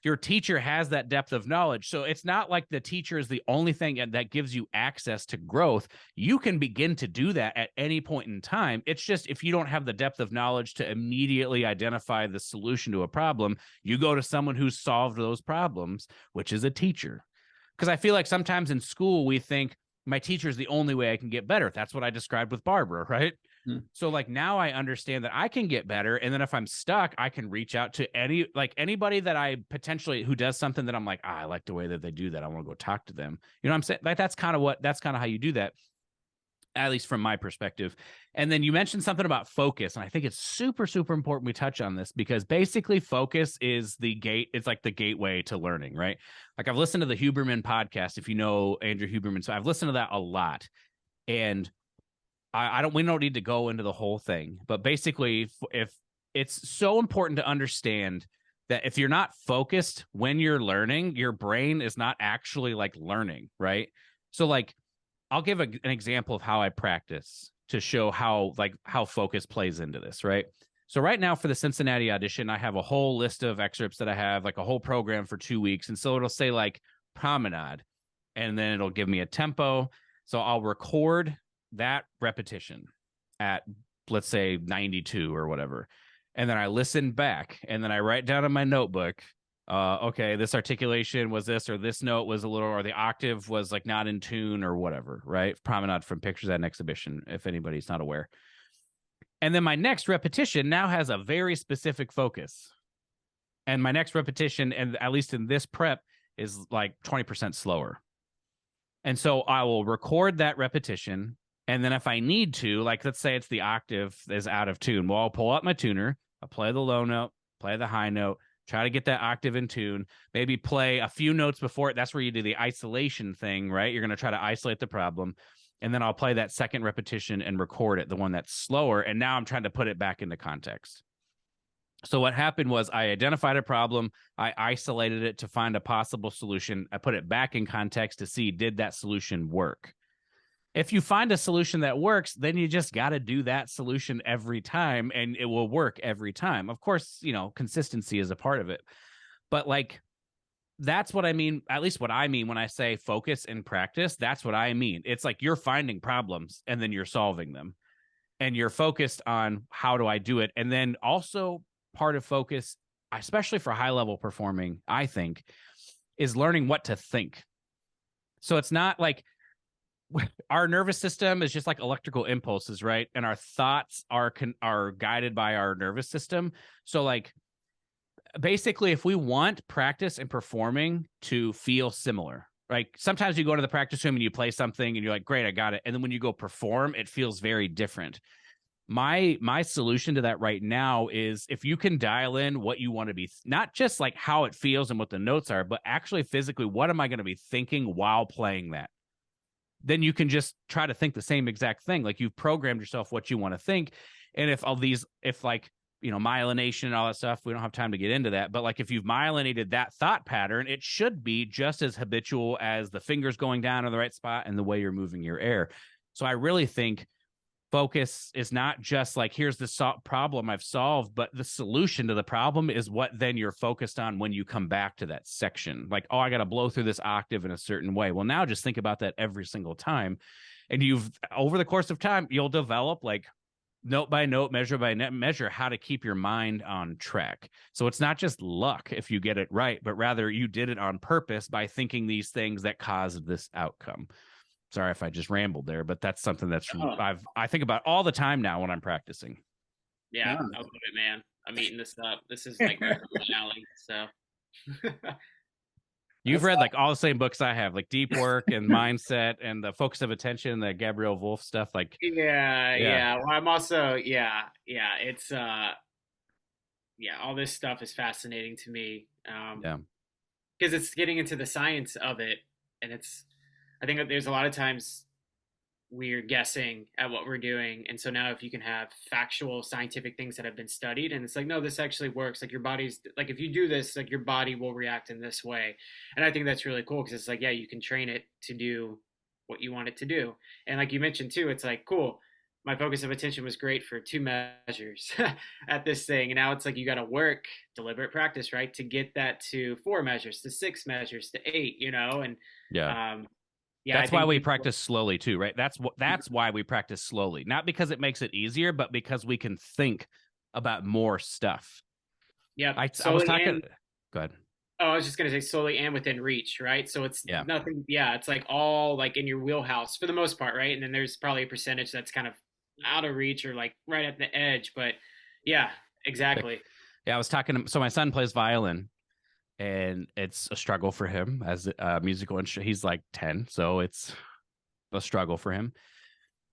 Your teacher has that depth of knowledge. So it's not like the teacher is the only thing that gives you access to growth. You can begin to do that at any point in time. It's just if you don't have the depth of knowledge to immediately identify the solution to a problem, you go to someone who's solved those problems, which is a teacher. Because I feel like sometimes in school we think my teacher is the only way I can get better. That's what I described with Barbara, right? So like now I understand that I can get better. And then if I'm stuck, I can reach out to anybody that I potentially who does something that I'm like, I like the way that they do that. I want to go talk to them. You know what I'm saying? Like that's kind of how you do that, at least from my perspective. And then you mentioned something about focus. And I think it's super, super important we touch on this because basically focus is the gate. It's like the gateway to learning, right? Like I've listened to the Huberman podcast, if you know Andrew Huberman. So I've listened to that a lot. And we don't need to go into the whole thing, but basically if it's so important to understand that if you're not focused when you're learning, your brain is not actually like learning, right? So like, I'll give an example of how I practice to show how focus plays into this, right? So right now for the Cincinnati audition, I have a whole list of excerpts that I have, like a whole program for 2 weeks. And so it'll say like promenade, and then it'll give me a tempo. So I'll record that repetition at, let's say, 92 or whatever. And then I listen back and then I write down in my notebook, okay, this articulation was this, or this note was a little, or the octave was like not in tune or whatever, right? Promenade from Pictures at an Exhibition, if anybody's not aware. And then my next repetition now has a very specific focus. And my next repetition, and at least in this prep, is like 20% slower. And so I will record that repetition. And then if I need to, like, let's say it's the octave is out of tune. Well, I'll pull out my tuner, I'll play the low note, play the high note, try to get that octave in tune, maybe play a few notes before it. That's where you do the isolation thing, right? You're going to try to isolate the problem. And then I'll play that second repetition and record it, the one that's slower. And now I'm trying to put it back into context. So what happened was I identified a problem. I isolated it to find a possible solution. I put it back in context to see, did that solution work? If you find a solution that works, then you just got to do that solution every time and it will work every time. Of course, you know, consistency is a part of it. But like, that's what I mean, at least what I mean when I say focus and practice, that's what I mean. It's like you're finding problems and then you're solving them. And you're focused on how do I do it? And then also part of focus, especially for high level performing, I think, is learning what to think. So it's not like our nervous system is just like electrical impulses, right? And our thoughts are guided by our nervous system. So like basically if we want practice and performing to feel similar, like sometimes you go to the practice room and you play something and you're like, great, I got it. And then when you go perform, it feels very different. My solution to that right now is if you can dial in what you want to be, not just like how it feels and what the notes are, but actually physically, what am I going to be thinking while playing that? Then you can just try to think the same exact thing. Like you've programmed yourself what you want to think. And if like, you know, myelination and all that stuff, we don't have time to get into that. But like if you've myelinated that thought pattern, it should be just as habitual as the fingers going down in the right spot and the way you're moving your air. So I really think focus is not just like, here's the problem I've solved, but the solution to the problem is what then you're focused on when you come back to that section. Like, oh, I got to blow through this octave in a certain way. Well, now just think about that every single time. And over the course of time, you'll develop like note by note, measure by measure, how to keep your mind on track. So it's not just luck if you get it right, but rather you did it on purpose by thinking these things that caused this outcome. Sorry if I just rambled there, but that's something that's I think about all the time now when I'm practicing. Yeah, I love it, man. I'm eating this up. This is like right up my alley. So you've read like all the same books I have, like Deep Work and Mindset and the Focus of Attention, the Gabrielle Wolf stuff. Like yeah. Well, I'm also it's all this stuff is fascinating to me. Because it's getting into the science of it, and I think that there's a lot of times we're guessing at what we're doing. And so now if you can have factual scientific things that have been studied and it's like, no, this actually works. Like your body's like, if you do this, like your body will react in this way. And I think that's really cool because it's like, yeah, you can train it to do what you want it to do. And like you mentioned too, it's like, cool. My focus of attention was great for 2 measures at this thing. And now it's like, you got to work deliberate practice, right? To get that to 4 measures, to 6 measures, to 8, you know? And that's why we practice slowly too, right? That's why we practice slowly, not because it makes it easier, but because we can think about more stuff. Yeah. I was talking. Go ahead. Oh, I was just gonna say slowly and within reach, right? So it's Yeah. nothing. Yeah, it's like all like in your wheelhouse for the most part, right? And then there's probably a percentage that's kind of out of reach or like right at the edge. But yeah, exactly. Yeah, I was talking to, so my son plays violin, and it's a struggle for him as a musical instrument. He's like 10, so it's a struggle for him.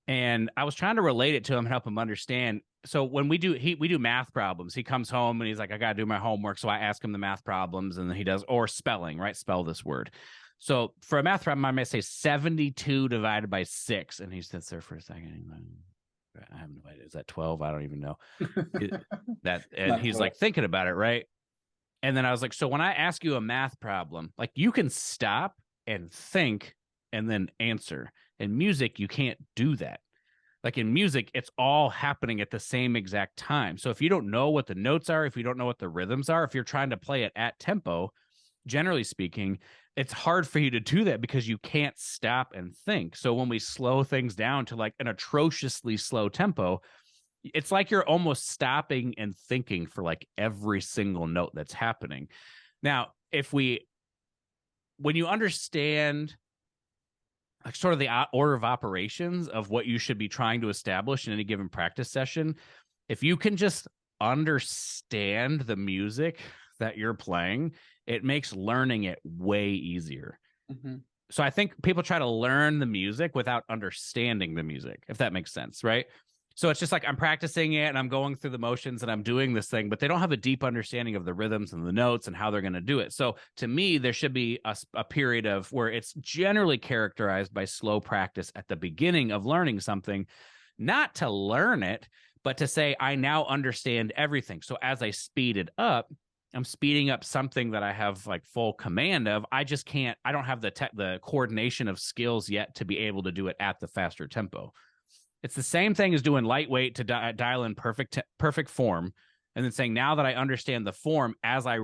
And I was trying to relate it to him and help him understand. So when we do math problems, he comes home and he's like, I gotta do my homework. So I ask him the math problems, and then he does, or spelling, right? Spell this word. So for a math problem, I might say 72 divided by 6. And he sits there for a second. I have no idea. Is that 12? I don't even know. That, and Not he's like thinking about it, right? And then I was like, so when I ask you a math problem, like you can stop and think and then answer. In music, you can't do that. Like in music, it's all happening at the same exact time. So if you don't know what the notes are, if you don't know what the rhythms are, if you're trying to play it at tempo, generally speaking, it's hard for you to do that because you can't stop and think. So when we slow things down to like an atrociously slow tempo, it's like you're almost stopping and thinking for like every single note that's happening. Now, when you understand like sort of the order of operations of what you should be trying to establish in any given practice session, if you can just understand the music that you're playing, it makes learning it way easier. Mm-hmm. So I think people try to learn the music without understanding the music, if that makes sense, right? So it's just like I'm practicing it and I'm going through the motions and I'm doing this thing, but they don't have a deep understanding of the rhythms and the notes and how they're going to do it. So to me, there should be a period of where it's generally characterized by slow practice at the beginning of learning something, not to learn it, but to say, I now understand everything. So as I speed it up, I'm speeding up something that I have like full command of. I just can't, I don't have the coordination of skills yet to be able to do it at the faster tempo. It's the same thing as doing lightweight to dial in perfect form, and then saying, now that I understand the form, as I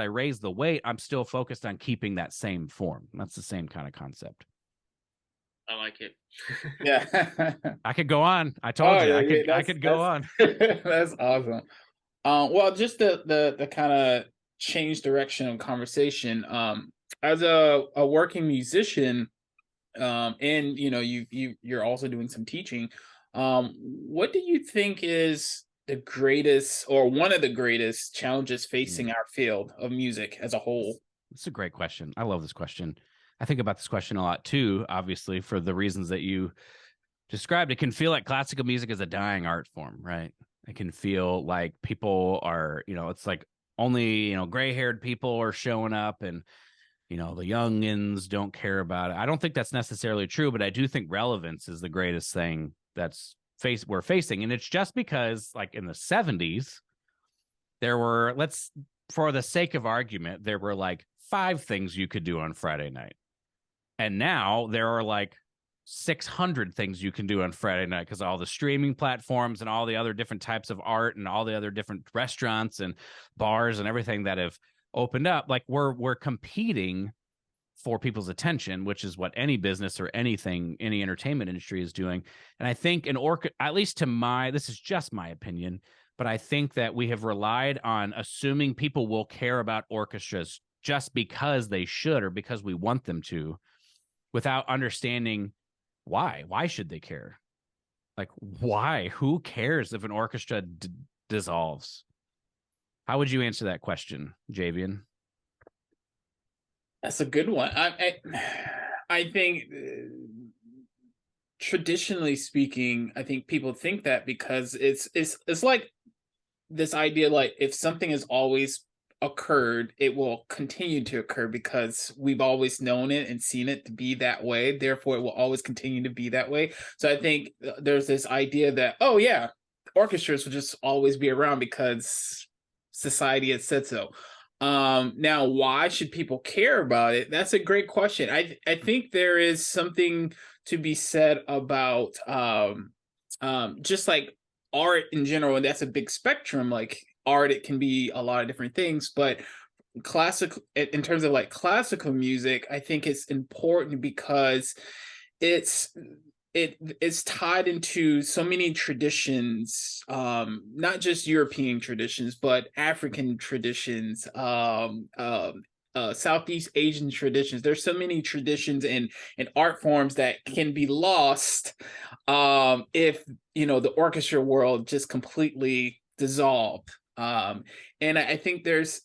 raise the weight, I'm still focused on keeping that same form. That's the same kind of concept. I like it. Yeah. I could go on. I told you I could go on. That's awesome. Well, just the kind of change direction of conversation. As a working musician, and you know, you're also doing some teaching. What do you think is the greatest or one of the greatest challenges facing our field of music as a whole? It's a great question. I love this question. I think about this question a lot too, obviously, for the reasons that you described. It can feel like classical music is a dying art form, right? It can feel like people are, it's like only, gray-haired people are showing up, and the youngins don't care about it. I don't think that's necessarily true, but I do think relevance is the greatest thing we're facing. And it's just because like in the 70s, there were, for the sake of argument, there were like 5 things you could do on Friday night. And now there are like 600 things you can do on Friday night because all the streaming platforms and all the other different types of art and all the other different restaurants and bars and everything that have opened up. Like we're competing for people's attention, which is what any business or any entertainment industry is doing. And I think at least this is just my opinion, but I think that we have relied on assuming people will care about orchestras just because they should or because we want them to, without understanding why should they care? Like, why? Who cares if an orchestra dissolves? How would you answer that question, Javian? That's a good one. I think traditionally speaking, I think people think that because it's like this idea, like if something has always occurred, it will continue to occur because we've always known it and seen it to be that way. Therefore, it will always continue to be that way. So I think there's this idea that, oh yeah, orchestras will just always be around because society has said so. Now, why should people care about it? That's a great question. I think there is something to be said about just like art in general, and that's a big spectrum. Like art, it can be a lot of different things, but in terms of like classical music, I think it's important because it's tied into so many traditions, not just European traditions, but African traditions, Southeast Asian traditions. There's so many traditions and art forms that can be lost if the orchestra world just completely dissolved. And I think there's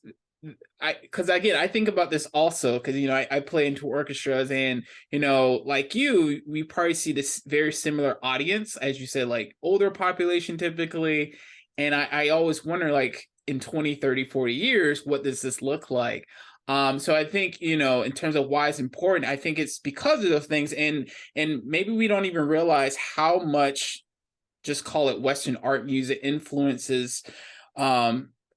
because again, I think about this also because I play into orchestras, and like we probably see this very similar audience, as you said, like older population typically. And I always wonder, like, in 20, 30, 40 years, what does this look like? So I think, in terms of why it's important, I think it's because of those things. And maybe we don't even realize how much, just call it Western art music, influences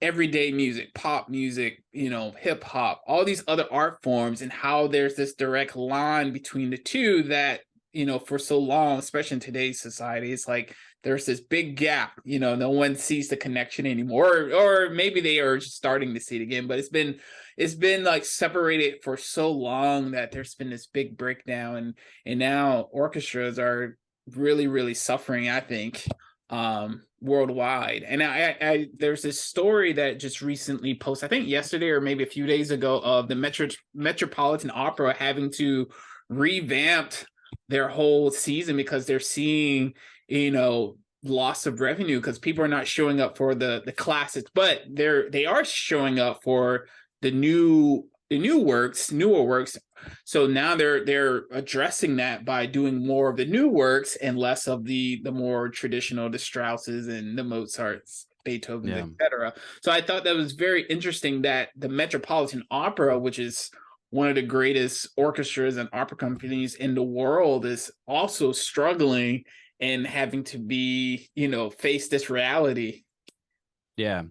everyday music, pop music, hip hop, all these other art forms, and how there's this direct line between the two that, for so long, especially in today's society, it's like there's this big gap, no one sees the connection anymore, or maybe they are just starting to see it again, but it's been like separated for so long that there's been this big breakdown, and now orchestras are really, really suffering, I think, worldwide. And I there's this story that just recently posted, I think yesterday or maybe a few days ago, of the Metropolitan Opera having to revamp their whole season because they're seeing, loss of revenue because people are not showing up for the classics, but they are showing up for the newer works. So now they're addressing that by doing more of the new works and less of the more traditional, the Strausses and the Mozarts, Beethovens, etc. So I thought that was very interesting that the Metropolitan Opera, which is one of the greatest orchestras and opera companies in the world, is also struggling and having to be, face this reality. Yeah.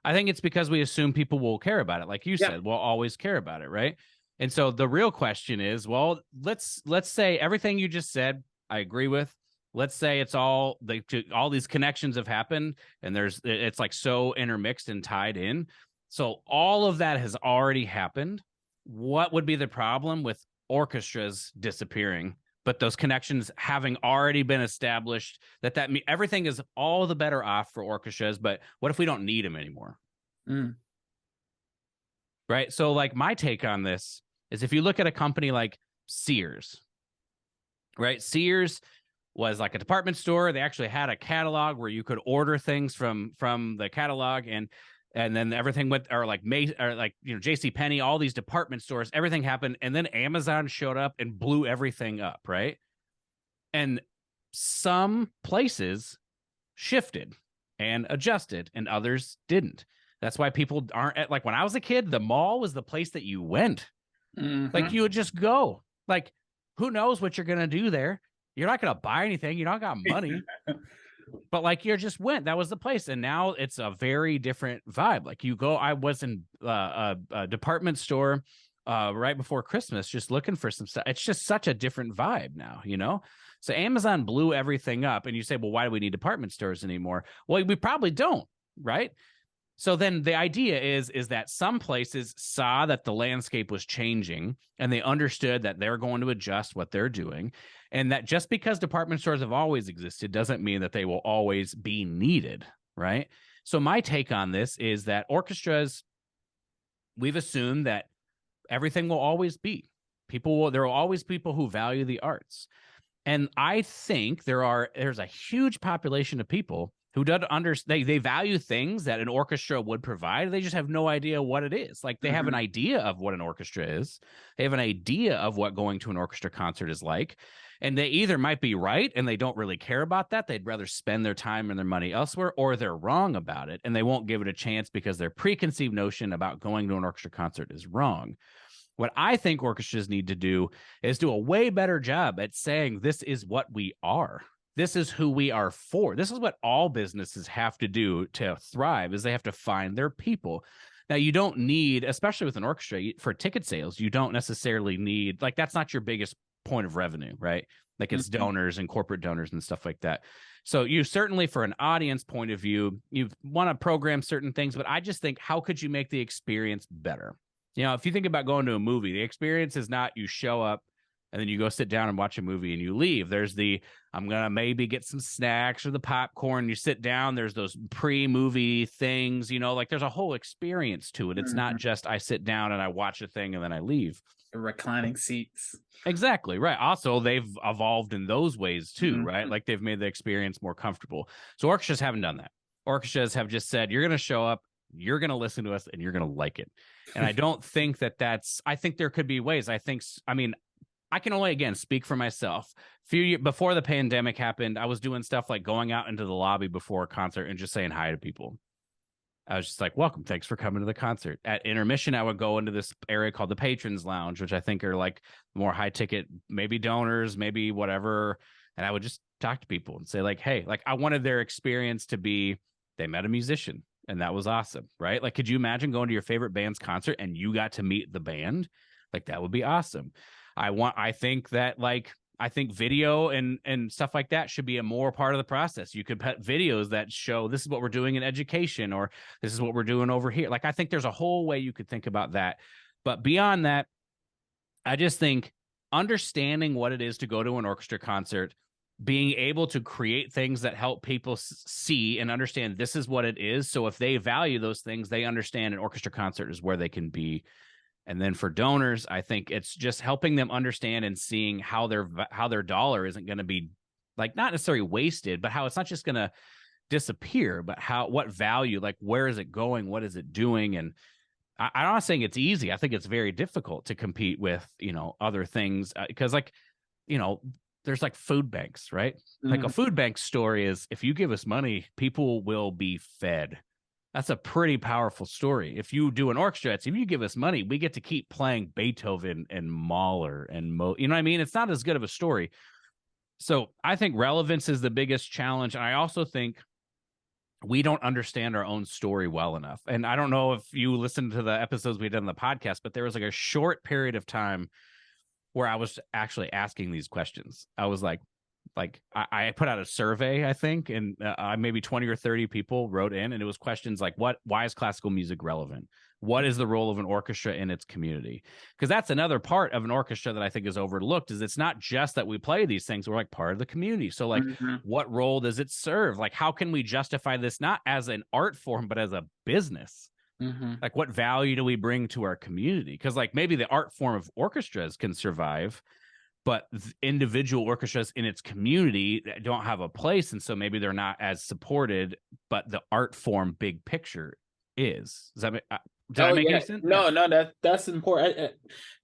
I think it's because we assume people will care about it. Like you said, we'll always care about it, right? And so the real question is, well, let's say everything you just said, I agree with. Let's say it's all these connections have happened, and it's like so intermixed and tied in. So all of that has already happened. What would be the problem with orchestras disappearing, but those connections having already been established? That everything is all the better off for orchestras, but what if we don't need them anymore? Right? So like my take on this is, if you look at a company like Sears, right? Sears was like a department store. They actually had a catalog where you could order things from the catalog, and then everything went, or like J.C. Penney, all these department stores, everything happened, and then Amazon showed up and blew everything up, right? And some places shifted and adjusted, and others didn't. That's why people aren't like when I was a kid, the mall was the place that you went. Like you would just go. Like, who knows what you're gonna do there? You're not gonna buy anything. You don't got money. But like you just went. That was the place. And now it's a very different vibe. Like you go. I was in a department store right before Christmas, just looking for some stuff. It's just such a different vibe now, So Amazon blew everything up, and you say, well, why do we need department stores anymore? Well, we probably don't, right? So then the idea is that some places saw that the landscape was changing, and they understood that they're going to adjust what they're doing, and that just because department stores have always existed doesn't mean that they will always be needed, right? So my take on this is that orchestras, we've assumed that everything will always be. There will always be people who value the arts. And I think there's a huge population of people who don't understand. They value things that an orchestra would provide. They just have no idea what it is. Like they have an idea of what an orchestra is. They have an idea of what going to an orchestra concert is like. And they either might be right and they don't really care about that. They'd rather spend their time and their money elsewhere, or they're wrong about it and they won't give it a chance because their preconceived notion about going to an orchestra concert is wrong. What I think orchestras need to do is do a way better job at saying this is what we are. This is who we are for. This is what all businesses have to do to thrive, is they have to find their people. Now, you don't need, especially with an orchestra, for ticket sales, you don't necessarily need, like, that's not your biggest point of revenue, right? Like it's donors and corporate donors and stuff like that. So you certainly, for an audience point of view, you want to program certain things, but I just think, how could you make the experience better? If you think about going to a movie, the experience is not you show up, and then you go sit down and watch a movie and you leave. There's the I'm gonna maybe get some snacks or the popcorn. You sit down. There's those pre-movie things, like there's a whole experience to it. It's not just I sit down and I watch a thing and then I leave. The reclining seats. Exactly right. Also, they've evolved in those ways too, right? Like they've made the experience more comfortable. So orchestras haven't done that. Orchestras have just said, you're going to show up, you're going to listen to us, and you're going to like it. And I don't think I think there could be ways. I mean, I can only, again, speak for myself. Before the pandemic happened, I was doing stuff like going out into the lobby before a concert and just saying hi to people. I was just like, welcome, thanks for coming to the concert. At intermission, I would go into this area called the Patrons Lounge, which I think are like more high ticket, maybe donors, maybe whatever. And I would just talk to people and say like, hey, like I wanted their experience to be, they met a musician and that was awesome, right? Like, could you imagine going to your favorite band's concert and you got to meet the band? Like that would be awesome. I think video and stuff like that should be a more part of the process. You could put videos that show this is what we're doing in education, or this is what we're doing over here. Like, I think there's a whole way you could think about that. But beyond that, I just think understanding what it is to go to an orchestra concert, being able to create things that help people see and understand this is what it is. So if they value those things, they understand an orchestra concert is where they can be. And then for donors, I think it's just helping them understand and seeing how their dollar isn't going to be like not necessarily wasted, but how it's not just going to disappear, but what value, like where is it going? What is it doing? And I'm not saying it's easy. I think it's very difficult to compete with, other things because there's like food banks, right? Like a food bank story is if you give us money, people will be fed. That's a pretty powerful story. If you do an orchestra, if you give us money, we get to keep playing Beethoven and Mahler and you know what I mean? It's not as good of a story. So I think relevance is the biggest challenge. And I also think we don't understand our own story well enough. And I don't know if you listened to the episodes we did on the podcast, but there was like a short period of time where I was actually asking these questions. I was like I put out a survey, I think, and maybe 20 or 30 people wrote in, and it was questions like, why is classical music relevant? What is the role of an orchestra in its community? Because that's another part of an orchestra that I think is overlooked, is it's not just that we play these things, we're like part of the community. So like, what role does it serve? Like, how can we justify this not as an art form, but as a business? Like, what value do we bring to our community? Because like maybe the art form of orchestras can survive, but individual orchestras in its community don't have a place. And so maybe they're not as supported, but the art form big picture is. Does that make any sense? No, that's important.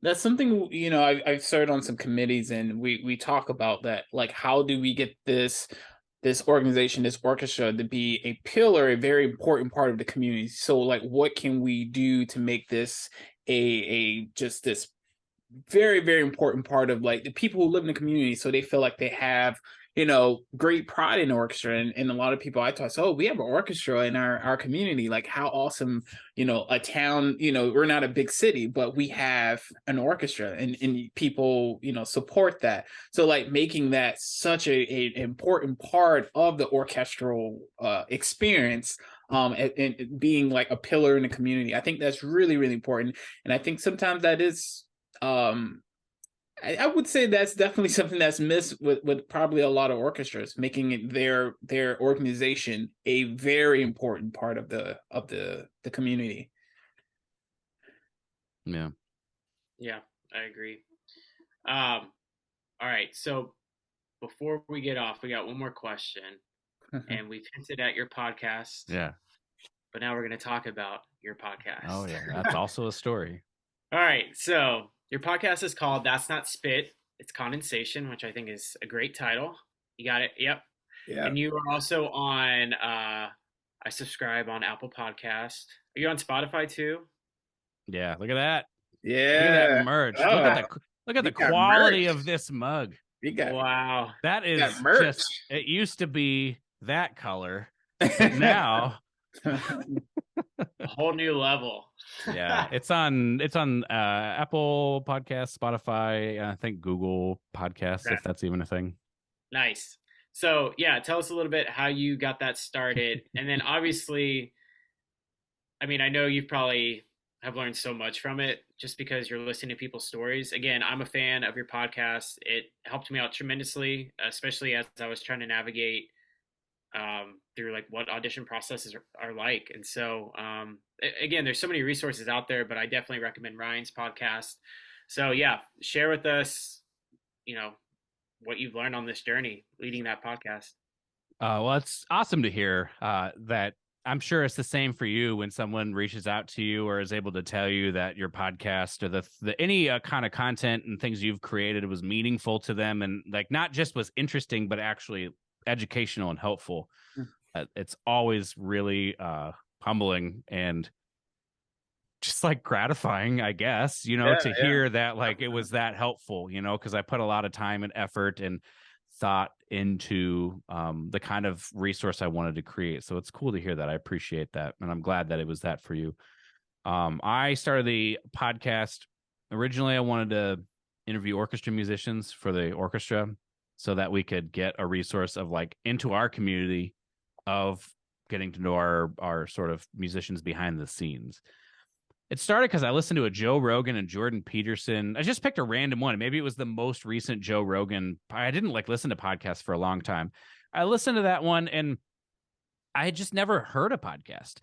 That's something, I've served on some committees and we talk about that. Like, how do we get this organization, this orchestra to be a pillar, a very important part of the community? So like, what can we do to make this just this very, very important part of like the people who live in the community, so they feel like they have great pride in orchestra. And a lot of people I talk to, we have an orchestra in our community, like how awesome. A town, we're not a big city, but we have an orchestra and people support that. So like making that such a important part of the orchestral experience, and being like a pillar in the community, I think that's really, really important. And I think sometimes that is I would say that's definitely something that's missed with probably a lot of orchestras, making it their organization a very important part of the community. Yeah, I agree. All right, so before we get off, we got one more question, and we've hinted at your podcast. Yeah, but now we're going to talk about your podcast. Oh yeah, that's also a story. All right, so your podcast is called That's Not Spit, It's Condensation, which I think is a great title. You got it? Yep. Yeah. And you are also on, I subscribe on Apple Podcast. Are you on Spotify too? Yeah, look at that. Yeah. Look at that merch. Look at the quality of this mug. Wow. That is just, it used to be that color, but now a whole new level. Yeah, it's on Apple Podcasts, Spotify, I think Google Podcasts, if that's even a thing. Nice. So yeah, tell us a little bit how you got that started, and then obviously, I mean, I know you've probably have learned so much from it just because you're listening to people's stories. Again, I'm a fan of your podcast. It helped me out tremendously, especially as I was trying to navigate through like what audition processes are like. And so, again, there's so many resources out there, but I definitely recommend Ryan's podcast. So yeah, share with us, you know, what you've learned on this journey leading that podcast. Well, it's awesome to hear that. I'm sure it's the same for you when someone reaches out to you or is able to tell you that your podcast or the any kind of content and things you've created was meaningful to them, and like not just was interesting, but actually educational and helpful. It's always really humbling and just like gratifying, I guess, to hear that like it was that helpful, because I put a lot of time and effort and thought into the kind of resource I wanted to create. So it's cool to hear that. I appreciate that. And I'm glad that it was that for you. I started the podcast. Originally, I wanted to interview orchestra musicians for the orchestra so that we could get a resource of like into our community of getting to know our sort of musicians behind the scenes. It started because I listened to a Joe Rogan and Jordan Peterson. I just picked a random one. Maybe it was the most recent Joe Rogan. I didn't like listen to podcasts for a long time. I listened to that one and I had just never heard a podcast.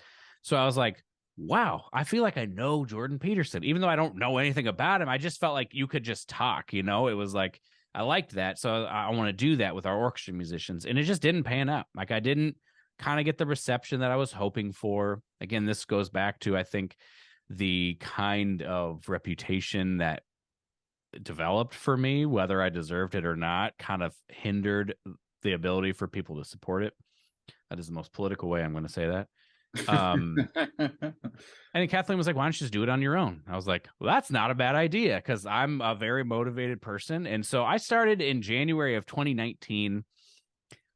So I was like, wow, I feel like I know Jordan Peterson. Even though I don't know anything about him, I just felt like you could just talk, It was like, I liked that. So I want to do that with our orchestra musicians. And it just didn't pan out. Like I didn't kind of get the reception that I was hoping for. Again, this goes back to, I think, the kind of reputation that developed for me, whether I deserved it or not, kind of hindered the ability for people to support it. That is the most political way I'm going to say that. And Kathleen was like, why don't you just do it on your own? I was like, well, that's not a bad idea because I'm a very motivated person. And so I started in January of 2019,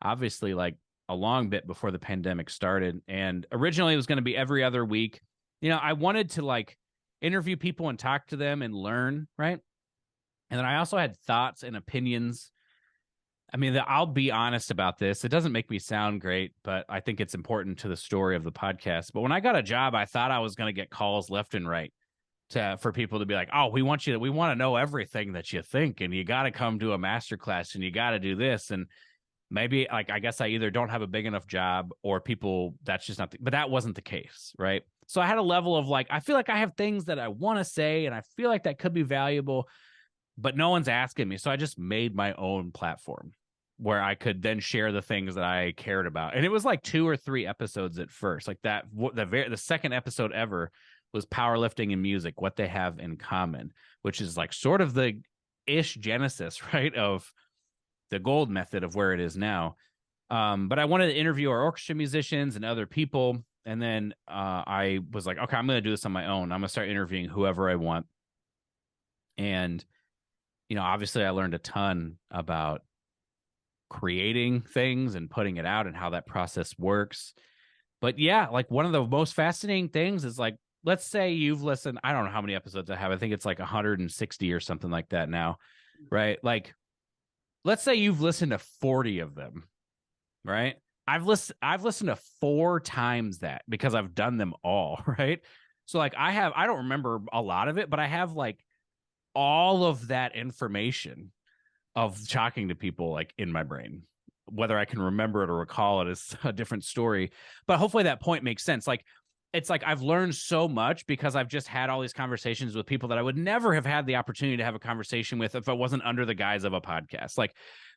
obviously like a long bit before the pandemic started. And originally it was going to be every other week. I wanted to like interview people and talk to them and learn, right? And then I also had thoughts and opinions. I mean, I'll be honest about this. It doesn't make me sound great, but I think it's important to the story of the podcast. But when I got a job, I thought I was going to get calls left and right for people to be like, oh, we want to know everything that you think, and you got to come to a masterclass and you got to do this. And maybe like, I guess I either don't have a big enough job or people, that's just not, but that wasn't the case. Right. So I had a level of like, I feel like I have things that I want to say and I feel like that could be valuable, but no one's asking me. So I just made my own platform where I could then share the things that I cared about. And it was like 2 or 3 episodes at first. Like that, the second episode ever was powerlifting and music, what they have in common, which is like sort of the ish genesis, right, of the gold method of where it is now. But I wanted to interview our orchestra musicians and other people. And then I was like, okay, I'm going to do this on my own. I'm going to start interviewing whoever I want. And, obviously I learned a ton about creating things and putting it out and how that process works. But yeah, like one of the most fascinating things is like, let's say you've listened, I don't know how many episodes I have. I think it's like 160 or something like that now, right? Like, let's say you've listened to 40 of them, right? I've listened to 4 times that because I've done them all, right? So like I don't remember a lot of it, but I have like all of that information of talking to people like in my brain. Whether I can remember it or recall it is a different story, but hopefully that point makes sense. Like, it's like I've learned so much because I've just had all these conversations with people that I would never have had the opportunity to have a conversation with if it wasn't under the guise of a podcast. Like,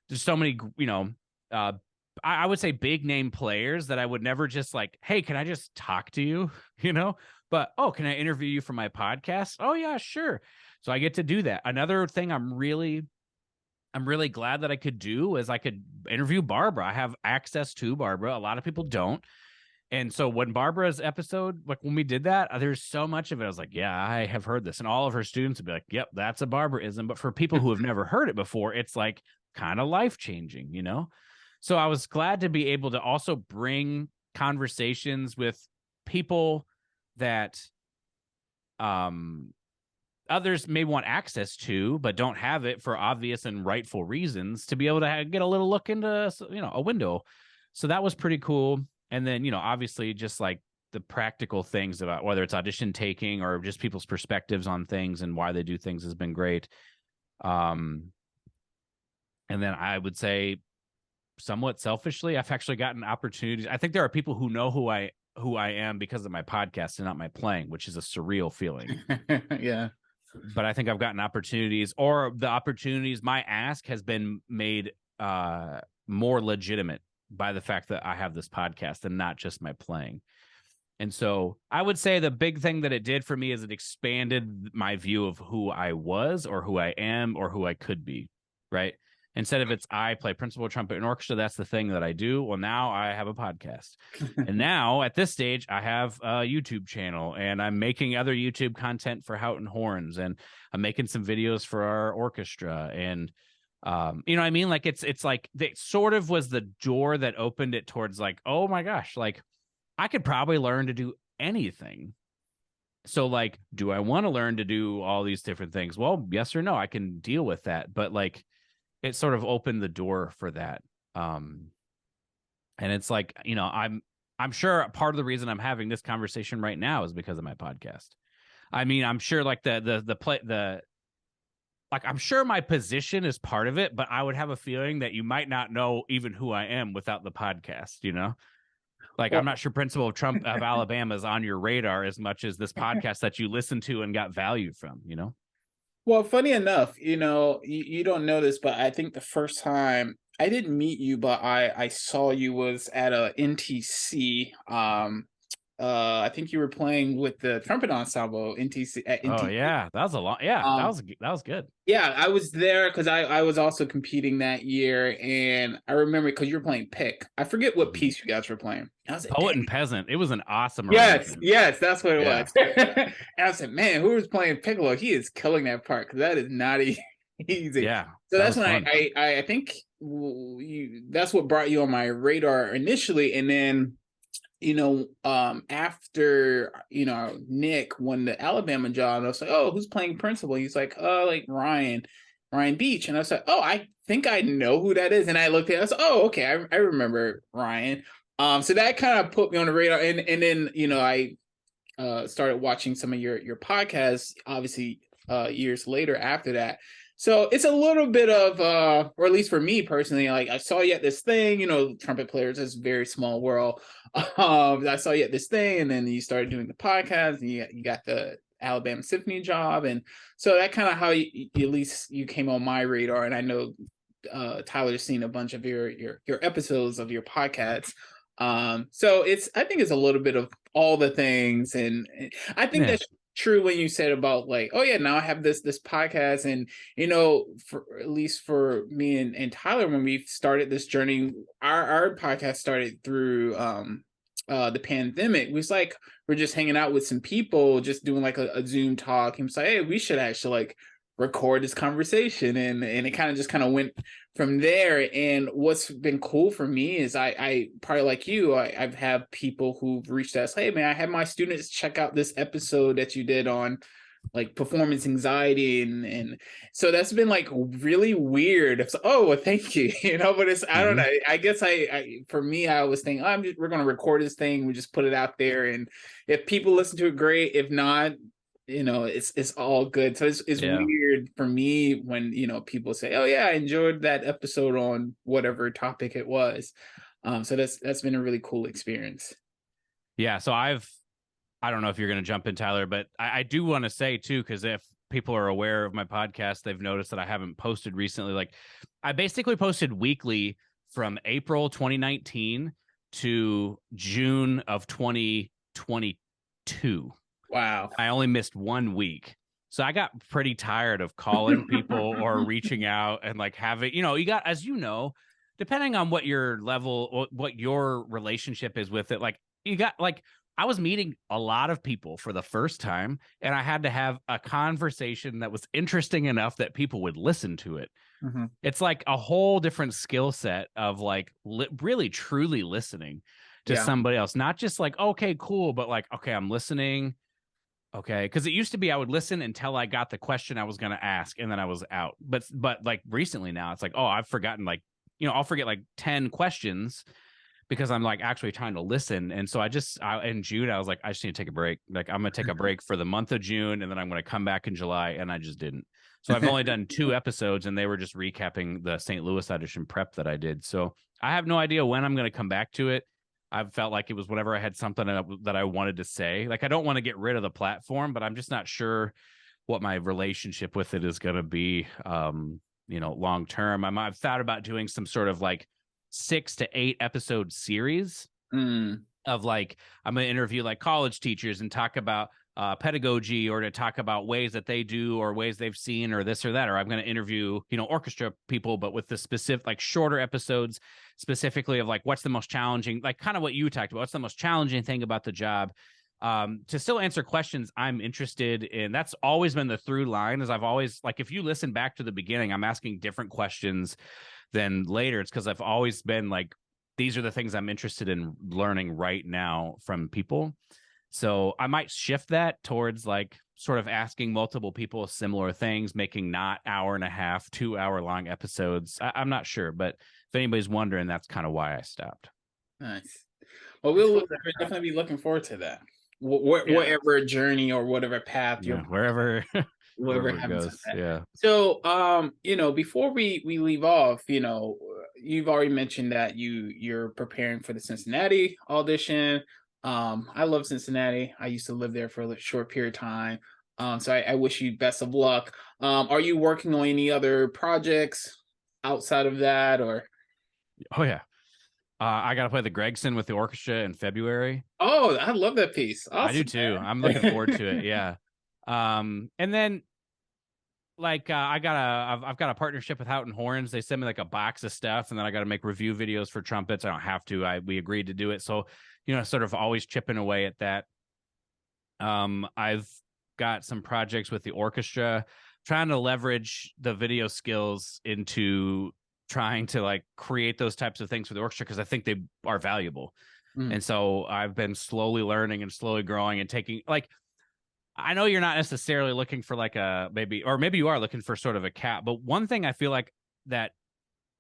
there's so many, I would say big name players that I would never just like, hey, can I just talk to you? But, oh, can I interview you for my podcast? Oh yeah, sure. So I get to do that. Another thing I'm really glad that I could do is I could interview Barbara. I have access to Barbara. A lot of people don't. And so when Barbara's episode, like when we did that, there's so much of it. I was like, yeah, I have heard this. And all of her students would be like, yep, that's a Barbaraism. But for people who have never heard it before, it's like kind of life-changing, So I was glad to be able to also bring conversations with people that others may want access to, but don't have it for obvious and rightful reasons, to be able to get a little look into, a window. So that was pretty cool. And then, obviously just like practical things about whether it's audition taking or just people's perspectives on things and why they do things has been great. And then I would say, somewhat selfishly, I've actually gotten opportunities. I think there are people who know who I am because of my podcast and not my playing, which is a surreal feeling. Yeah. But I think I've gotten opportunities, or the opportunities, my ask has been made more legitimate by the fact that I have this podcast and not just my playing. And so I would say the big thing that it did for me is it expanded my view of who I was or who I am or who I could be, right? Instead of I play principal trumpet and orchestra, that's the thing that I do. Well, now I have a podcast. And now at this stage, I have a YouTube channel, and I'm making other YouTube content for Houghton Horns, and I'm making some videos for our orchestra. And, you know what I mean? Like, it's like, it sort of was the door that opened it towards like, oh my gosh, like I could probably learn to do anything. So like, do I want to learn to do all these different things? Well, yes or no, I can deal with that. But like, it sort of opened the door for that. And it's like, you know, I'm sure part of the reason I'm having this conversation right now is because of my podcast. I mean, I'm sure like I'm sure my position is part of it, but I would have a feeling that you might not know even who I am without the podcast, you know? Like, I'm not sure Principal of Trump of Alabama is on your radar as much as this podcast that you listened to and got value from, you know? Well, funny enough, you know, you don't know this, but I think the first time I didn't meet you, but I saw you was at a NTC. I think you were playing with the trumpet ensemble NTC at NTC. Oh yeah, that was a lot. Yeah, that was good. Yeah, I was there because I was also competing that year, and I remember because you were playing pick. I forget what piece you guys were playing. I was like, Poet and Peasant. It was an awesome arrangement. Yes, that's what it was. And I said, man, who was playing piccolo? He is killing that part because that is not easy. Yeah. So that's when I think that's what brought you on my radar initially, and then, you know, after, you know, Nick won the Alabama job, I was like, oh, who's playing principal? He's like, oh, like Ryan Beach. And I was like, oh, I think I know who that is. And I looked at it, I was like, oh, okay, I remember Ryan. So that kind of put me on the radar. And then, you know, I started watching some of your podcasts, obviously, years later after that. So it's a little bit of, or at least for me personally, like I saw you at this thing, you know, trumpet players is a very small world. I saw you at this thing, and then you started doing the podcast, and you got the Alabama Symphony job. And so that kind of how at least you came on my radar. And I know Tyler's seen a bunch of your episodes of your podcasts. So I think it's a little bit of all the things. And I think that's true when you said about like, oh yeah, now I have this podcast. And, you know, for at least for me and Tyler, when we started this journey, our podcast started through the pandemic. We was like, we're just hanging out with some people, just doing like a Zoom talk. He was like, hey, we should actually like record this conversation, and it kind of went from there. And what's been cool for me is I probably like you, I've had people who've reached out, hey man, I had my students check out this episode that you did on like performance anxiety, and so that's been like really weird. It's like, oh well, thank you, you know. But it's I don't know, I guess I for me, I always think we're gonna record this thing, we just put it out there, and if people listen to it, great. If not, you know, it's all good. So it's weird for me when, you know, people say, oh yeah, I enjoyed that episode on whatever topic it was. So that's been a really cool experience. Yeah. So I don't know if you're going to jump in, Tyler, but I do want to say too, because if people are aware of my podcast, they've noticed that I haven't posted recently. Like, I basically posted weekly from April 2019 to June of 2022. Wow. I only missed 1 week. So I got pretty tired of calling people or reaching out and like having, you know, you got, as you know, depending on what your level, what your relationship is with it, like you got like, I was meeting a lot of people for the first time, and I had to have a conversation that was interesting enough that people would listen to it. Mm-hmm. It's like a whole different skill set of like really truly listening to somebody else, not just like, okay, cool, but like, okay, I'm listening. Okay, because it used to be I would listen until I got the question I was going to ask, and then I was out. But like recently now, it's like, oh, I've forgotten, like, you know, I'll forget like 10 questions because I'm like actually trying to listen. And so in June, I was like, I just need to take a break. Like I'm going to take a break for the month of June, and then I'm going to come back in July. And I just didn't. So I've only done 2 episodes, and they were just recapping the St. Louis audition prep that I did. So I have no idea when I'm going to come back to it. I felt like it was whenever I had something that I wanted to say. Like I don't want to get rid of the platform, but I'm just not sure what my relationship with it is going to be, long term. I've thought about doing some sort of like 6 to 8 episode series of like, I'm going to interview like college teachers and talk about pedagogy, or to talk about ways that they do or ways they've seen or this or that. Or I'm going to interview, orchestra people, but with the specific, like shorter episodes specifically of like, what's the most challenging, like kind of what you talked about, what's the most challenging thing about the job, to still answer questions I'm interested in. That's always been the through line, is I've always, like, if you listen back to the beginning, I'm asking different questions than later. It's because I've always been like, these are the things I'm interested in learning right now from people. So I might shift that towards like sort of asking multiple people similar things, making not 1.5 hour, 2 hour long episodes. I'm not sure, but if anybody's wondering, that's kind of why I stopped. Nice. Well, we'll definitely be looking forward to that. Whatever journey or whatever path you're wherever whatever it goes. Yeah. So, before we leave off, you've already mentioned that you're preparing for the Cincinnati audition. I love Cincinnati. I used to live there for a short period of time. So I wish you best of luck. Are you working on any other projects outside of that, or? Oh yeah. I got to play the Gregson with the orchestra in February. Oh, I love that piece. Awesome, I do too. man. I'm looking forward to it. Yeah. And then like I've got a partnership with Houghton Horns. They send me like a box of stuff, and then I got to make review videos for trumpets. I don't have to. We agreed to do it. So, sort of always chipping away at that. I've got some projects with the orchestra, trying to leverage the video skills into trying to like create those types of things for the orchestra, because I think they are valuable. And so I've been slowly learning and slowly growing and taking, like, I know you're not necessarily looking for like maybe you are looking for sort of a cap, but one thing I feel like that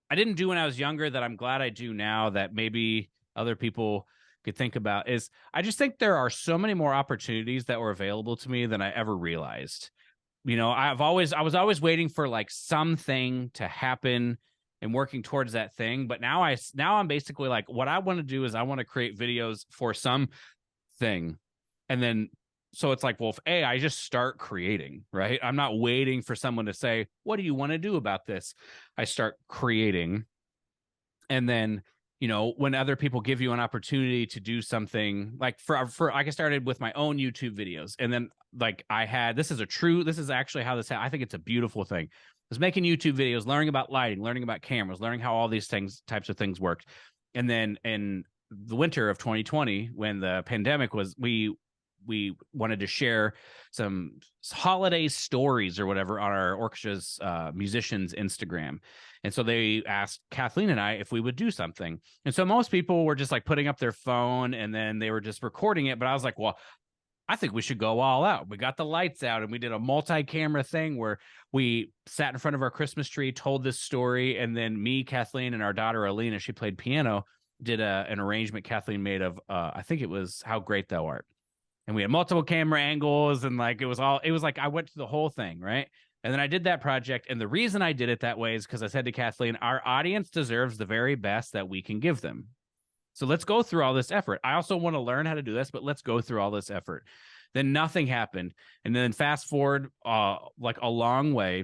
I didn't do when I was younger that I'm glad I do now, that maybe other people could think about, is I just think there are so many more opportunities that were available to me than I ever realized. I was always waiting for like something to happen and working towards that thing. But now I'm basically like, what I want to do is I want to create videos for some thing. And then, so it's like, well, if I just start creating, right? I'm not waiting for someone to say, what do you want to do about this? I start creating. And then, when other people give you an opportunity to do something, like for I started with my own YouTube videos. And then like this is actually how this happened. I think it's a beautiful thing. I was making YouTube videos, learning about lighting, learning about cameras, learning how all these types of things worked. And then in the winter of 2020, when the pandemic was, we wanted to share some holiday stories or whatever on our orchestra's musicians Instagram. And so they asked Kathleen and I if we would do something. And so most people were just like putting up their phone and then they were just recording it. But I was like, well, I think we should go all out. We got the lights out and we did a multi-camera thing where we sat in front of our Christmas tree, told this story. And then me, Kathleen, and our daughter, Alina, she played piano, did an arrangement Kathleen made of, I think it was How Great Thou Art. And we had multiple camera angles, and like it was like I went through the whole thing, right? And then I did that project. And the reason I did it that way is because I said to Kathleen, our audience deserves the very best that we can give them. So let's go through all this effort. I also want to learn how to do this, but let's go through all this effort. Then nothing happened. And then fast forward like a long way.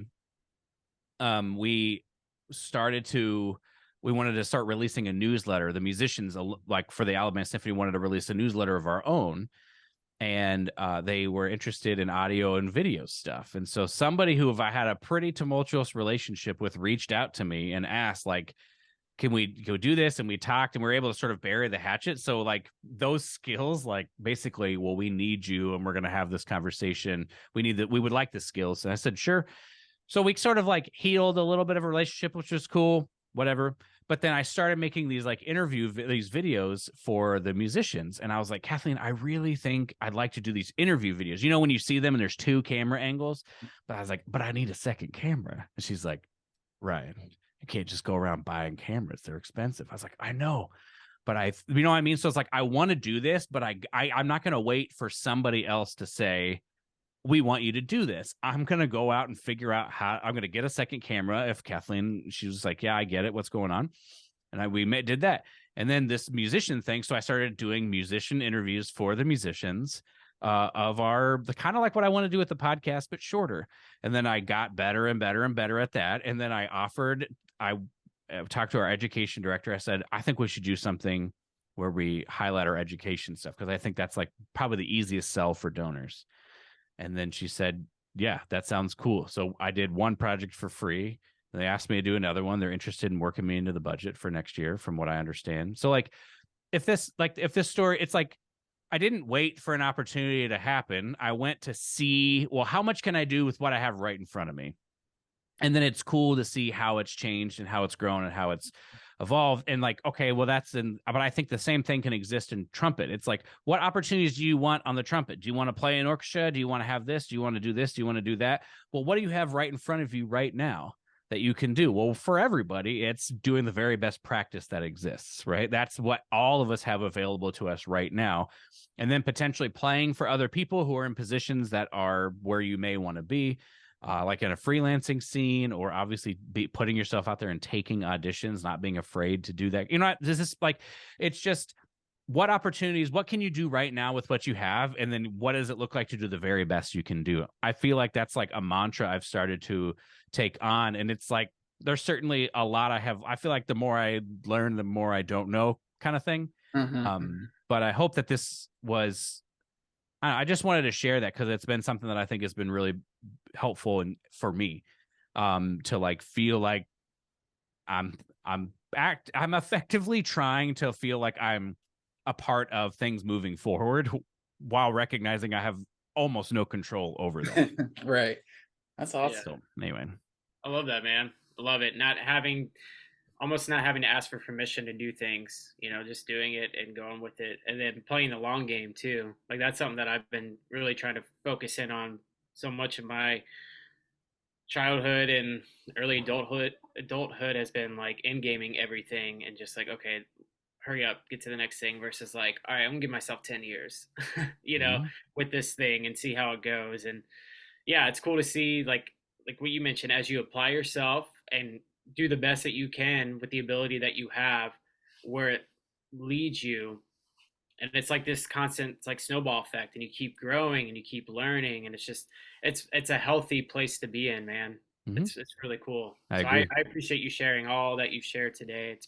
We wanted to start releasing a newsletter. The musicians, like for the Alabama Symphony, wanted to release a newsletter of our own. And they were interested in audio and video stuff. And so somebody who I had a pretty tumultuous relationship with reached out to me and asked, like, can we go do this? And we talked and we were able to sort of bury the hatchet. So like those skills, like basically, well, we need you and we're going to have this conversation. We would like the skills. And I said, sure. So we sort of like healed a little bit of a relationship, which was cool, whatever. But then I started making these like these videos for the musicians. And I was like, Kathleen, I really think I'd like to do these interview videos. When you see them and there's 2 camera angles, but I was like, but I need a second camera. And she's like, Ryan, you can't just go around buying cameras. They're expensive. I was like, I know, but you know what I mean? So it's like, I want to do this, but I'm not going to wait for somebody else to say, we want you to do this. I'm going to go out and figure out how. I'm going to get a second camera. If Kathleen, she was like, yeah, I get it. What's going on? And we did that. And then this musician thing. So I started doing musician interviews for the musicians of the kind of like what I want to do with the podcast, but shorter. And then I got better and better and better at that. And then I talked to our education director. I said, I think we should do something where we highlight our education stuff, because I think that's like probably the easiest sell for donors. And then she said, yeah, that sounds cool. So I did one project for free. They asked me to do another one. They're interested in working me into the budget for next year, from what I understand. So like, if this story, it's like, I didn't wait for an opportunity to happen. I went to see, well, how much can I do with what I have right in front of me? And then it's cool to see how it's changed and how it's grown and how it's evolved. And like, okay, well, but I think the same thing can exist in trumpet. It's like, what opportunities do you want on the trumpet? Do you want to play an orchestra? Do you want to have this? Do you want to do this? Do you want to do that? Well, what do you have right in front of you right now that you can do? Well, for everybody, it's doing the very best practice that exists, right? That's what all of us have available to us right now. And then potentially playing for other people who are in positions that are where you may want to be. Like in a freelancing scene, or obviously putting yourself out there and taking auditions, not being afraid to do that. You know, this is like, it's just what opportunities, what can you do right now with what you have? And then what does it look like to do the very best you can do? I feel like that's like a mantra I've started to take on. And it's like, there's certainly a lot I feel like the more I learn, the more I don't know kind of thing. But I hope that this was, I just wanted to share that, because it's been something that I think has been really helpful and for me, to like feel like I'm effectively trying to feel like I'm a part of things moving forward, while recognizing I have almost no control over that. Right. That's awesome. Yeah. So anyway, I love that, man. I love it. Almost not having to ask for permission to do things, just doing it and going with it, and then playing the long game too. Like, that's something that I've been really trying to focus in on. So much of my childhood and early adulthood has been like in gaming everything, and just like, okay, hurry up, get to the next thing, versus like, all right, I'm gonna give myself 10 years, with this thing, and see how it goes. And yeah, it's cool to see like what you mentioned, as you apply yourself and do the best that you can with the ability that you have, where it leads you. And it's like this constant, it's like snowball effect, and you keep growing and you keep learning, and it's a healthy place to be in, man. It's really cool. I agree. I appreciate you sharing all that you've shared today.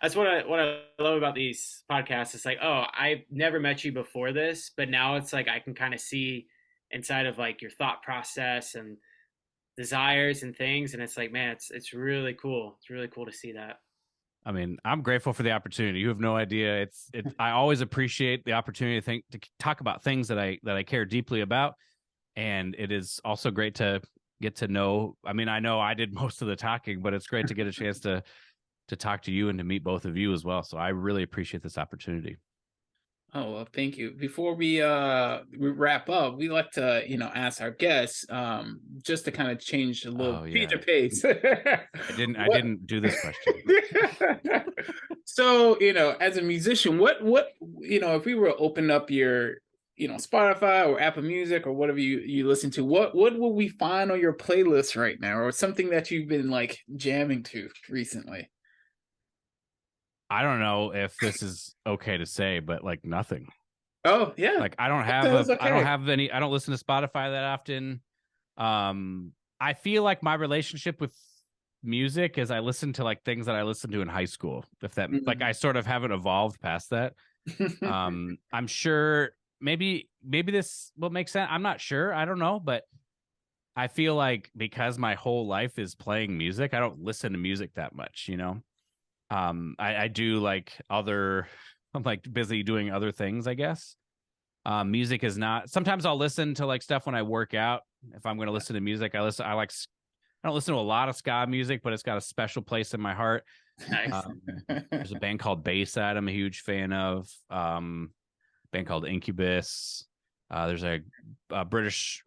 That's what I love about these podcasts. It's like, oh, I've never met you before this, but now it's like I can kind of see inside of like your thought process and desires and things, and it's like, man, it's really cool. It's really cool to see that. I mean, I'm grateful for the opportunity. You have no idea. I always appreciate the opportunity to talk about things that I care deeply about, and it is also great to get to know. I mean, I know I did most of the talking, but it's great to get a chance to talk to you and to meet both of you as well. So I really appreciate this opportunity. Oh, well, thank you. Before we wrap up, we like to, ask our guests, just to kind of change a little change of pace. I didn't do this question. So, as a musician, what if we were to open up your, Spotify or Apple Music or whatever you listen to, what will we find on your playlist right now, or something that you've been like jamming to recently? I don't know if this is okay to say, but like nothing. Oh yeah. Like I don't have any, I don't listen to Spotify that often. I feel like my relationship with music is I listen to like things that I listened to in high school. If that like I sort of haven't evolved past that. I'm sure maybe this will make sense. I'm not sure. I don't know, but I feel like because my whole life is playing music, I don't listen to music that much, I do like I'm like busy doing other things, I guess. Music is not, sometimes I'll listen to like stuff when I work out. If I'm going to listen to music, I don't listen to a lot of ska music, but it's got a special place in my heart. Nice. There's a band called Bayside I'm a huge fan of. Band called Incubus. There's a British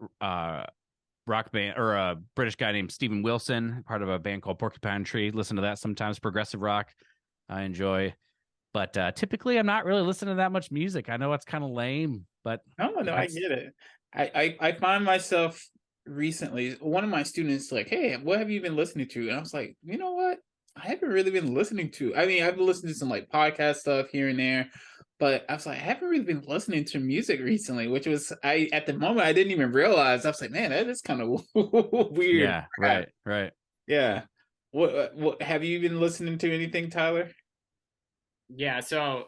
rock band, or a British guy named Stephen Wilson, part of a band called Porcupine Tree. Listen to that sometimes. Progressive rock I enjoy. But typically, I'm not really listening to that much music. I know it's kind of lame, but No, I get it. I find myself recently, one of my students like, hey, what have you been listening to? And I was like, you know what? I haven't really been listening to. I mean, I've been listening to some like podcast stuff here and there, but I was like, I haven't really been listening to music recently, which was I at the moment I didn't even realize. I was like, man, that is kind of weird. yeah, right. Yeah. What have you been listening to anything, Tyler? Yeah, so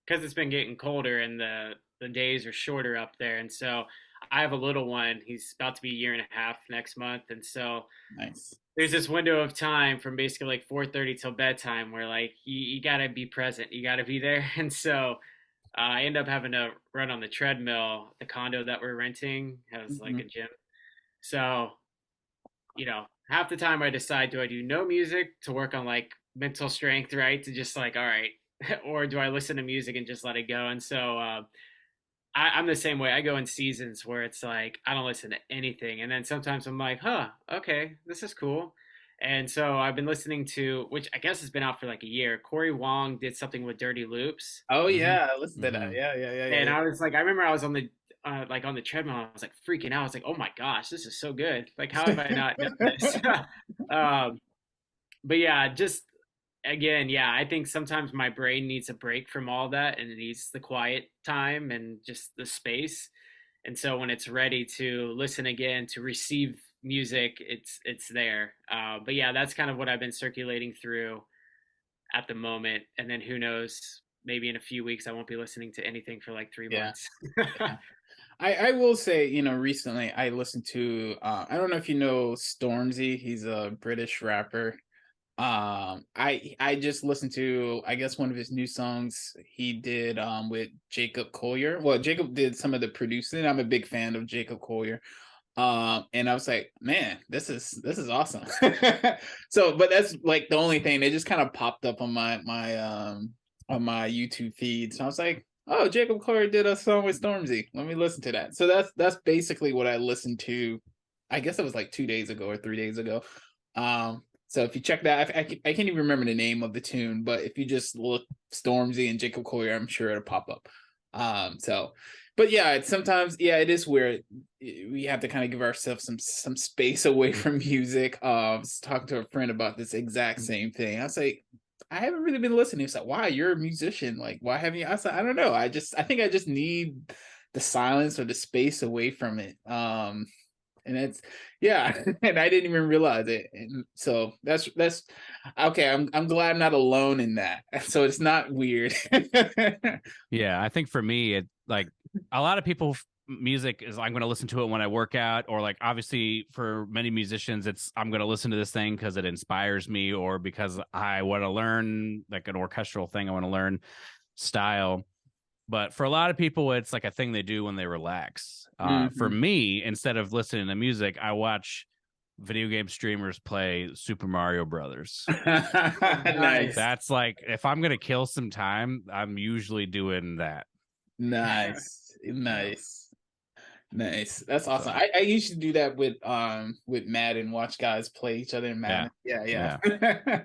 because it's been getting colder and the days are shorter up there, and so I have a little one. He's about to be a year and a half next month, and so Nice. there's this window of time from basically like 4:30 till bedtime where like you gotta be present, you gotta be there, and so I end up having to run on the treadmill. The condo that we're renting has like a Mhm. gym, so half the time I decide, do I do no music to work on like mental strength, right? To just like, all right, or do I listen to music and just let it go? And so I'm the same way. I go in seasons where it's like I don't listen to anything, and then sometimes I'm like, huh, okay, this is cool. And so I've been listening to, which I guess has been out for like a year. Corey Wong did something with Dirty Loops, Oh Hmm. yeah, listen to that. Hmm. and Yeah. I was like, I remember I was on the like on the treadmill. I was like freaking out. I was like, oh my gosh, this is so good. Like, how have I not done this? um, but yeah, just again, yeah, I think sometimes my brain needs a break from all that and it needs the quiet time and just the space. And so when it's ready to listen again, to receive music, it's there. But yeah, that's kind of what I've been circulating through at the moment. And then who knows, maybe in a few weeks I won't be listening to anything for like three Yeah. months. Yeah. I will say, recently I listened to I don't know if you know Stormzy, he's a British rapper. I just listened to I guess one of his new songs he did with Jacob Collier. Well, Jacob did some of the producing. I'm a big fan of Jacob Collier. And I was like, man, this is awesome. So, but that's like the only thing. They just kind of popped up on my YouTube feed. So I was like, oh, Jacob Collier did a song with Stormzy. Let me listen to that. So that's basically what I listened to. I guess it was like 2 days ago or 3 days ago. So if you check that, I can't even remember the name of the tune, but if you just look Stormzy and Jacob Collier, I'm sure it'll pop up. So, but yeah, it's sometimes, yeah, it is where we have to kind of give ourselves some space away from music. I was talking to a friend about this exact same thing. I was like, I haven't really been listening. It's like, why? You're a musician. Like, why haven't you? I said, I don't know. I think I just need the silence or the space away from it. And it's yeah, and I didn't even realize it. And so that's okay. I'm glad I'm not alone in that. So it's not weird. Yeah, I think for me, it like a lot of people, music is I'm going to listen to it when I work out, or like obviously for many musicians, it's I'm going to listen to this thing because it inspires me, or because I want to learn like an orchestral thing. I want to learn style. But for a lot of people, it's like a thing they do when they relax. For Mhm. me, instead of listening to music, I watch video game streamers play Super Mario Brothers. Nice, That's like if I'm gonna kill some time, I'm usually doing that. nice, Yeah. nice, nice. That's awesome. So I used to do that with Madden. Watch guys play each other in yeah, Madden. Yeah, yeah. yeah.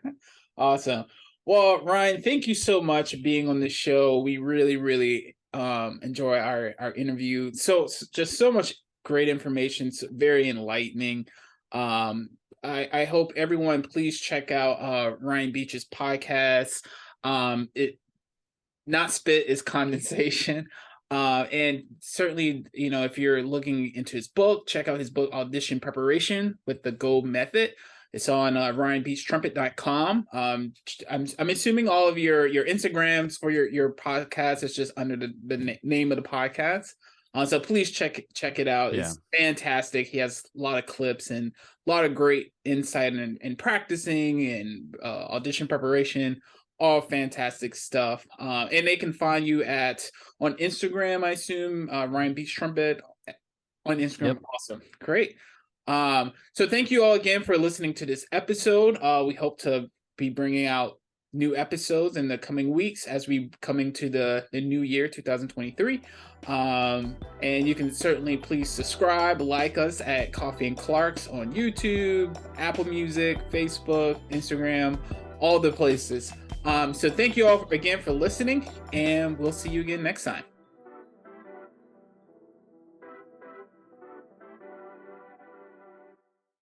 Awesome. Well, Ryan, thank you so much for being on the show. We really, really enjoy our interview. Just so much great information. So very enlightening. Um, I hope everyone please check out Ryan Beach's podcast. It not spit is condensation. And certainly, if you're looking into his book, check out his book Audition Preparation with the Gold Method. It's on ryanbeachtrumpet.com. I'm assuming all of your Instagrams for your podcast is just under the name of the podcast. So please check it out. Yeah. It's fantastic. He has a lot of clips and a lot of great insight and practicing and audition preparation. All fantastic stuff. And they can find you on Instagram, I assume, Ryan Beach Trumpet on Instagram. Yep. Awesome. Great. So thank you all again for listening to this episode. We hope to be bringing out new episodes in the coming weeks as we coming to the new year 2023. And you can certainly please subscribe, like us at Coffee and Clark's on YouTube, Apple Music, Facebook, Instagram, all the places. So thank you all again for listening, and we'll see you again next time.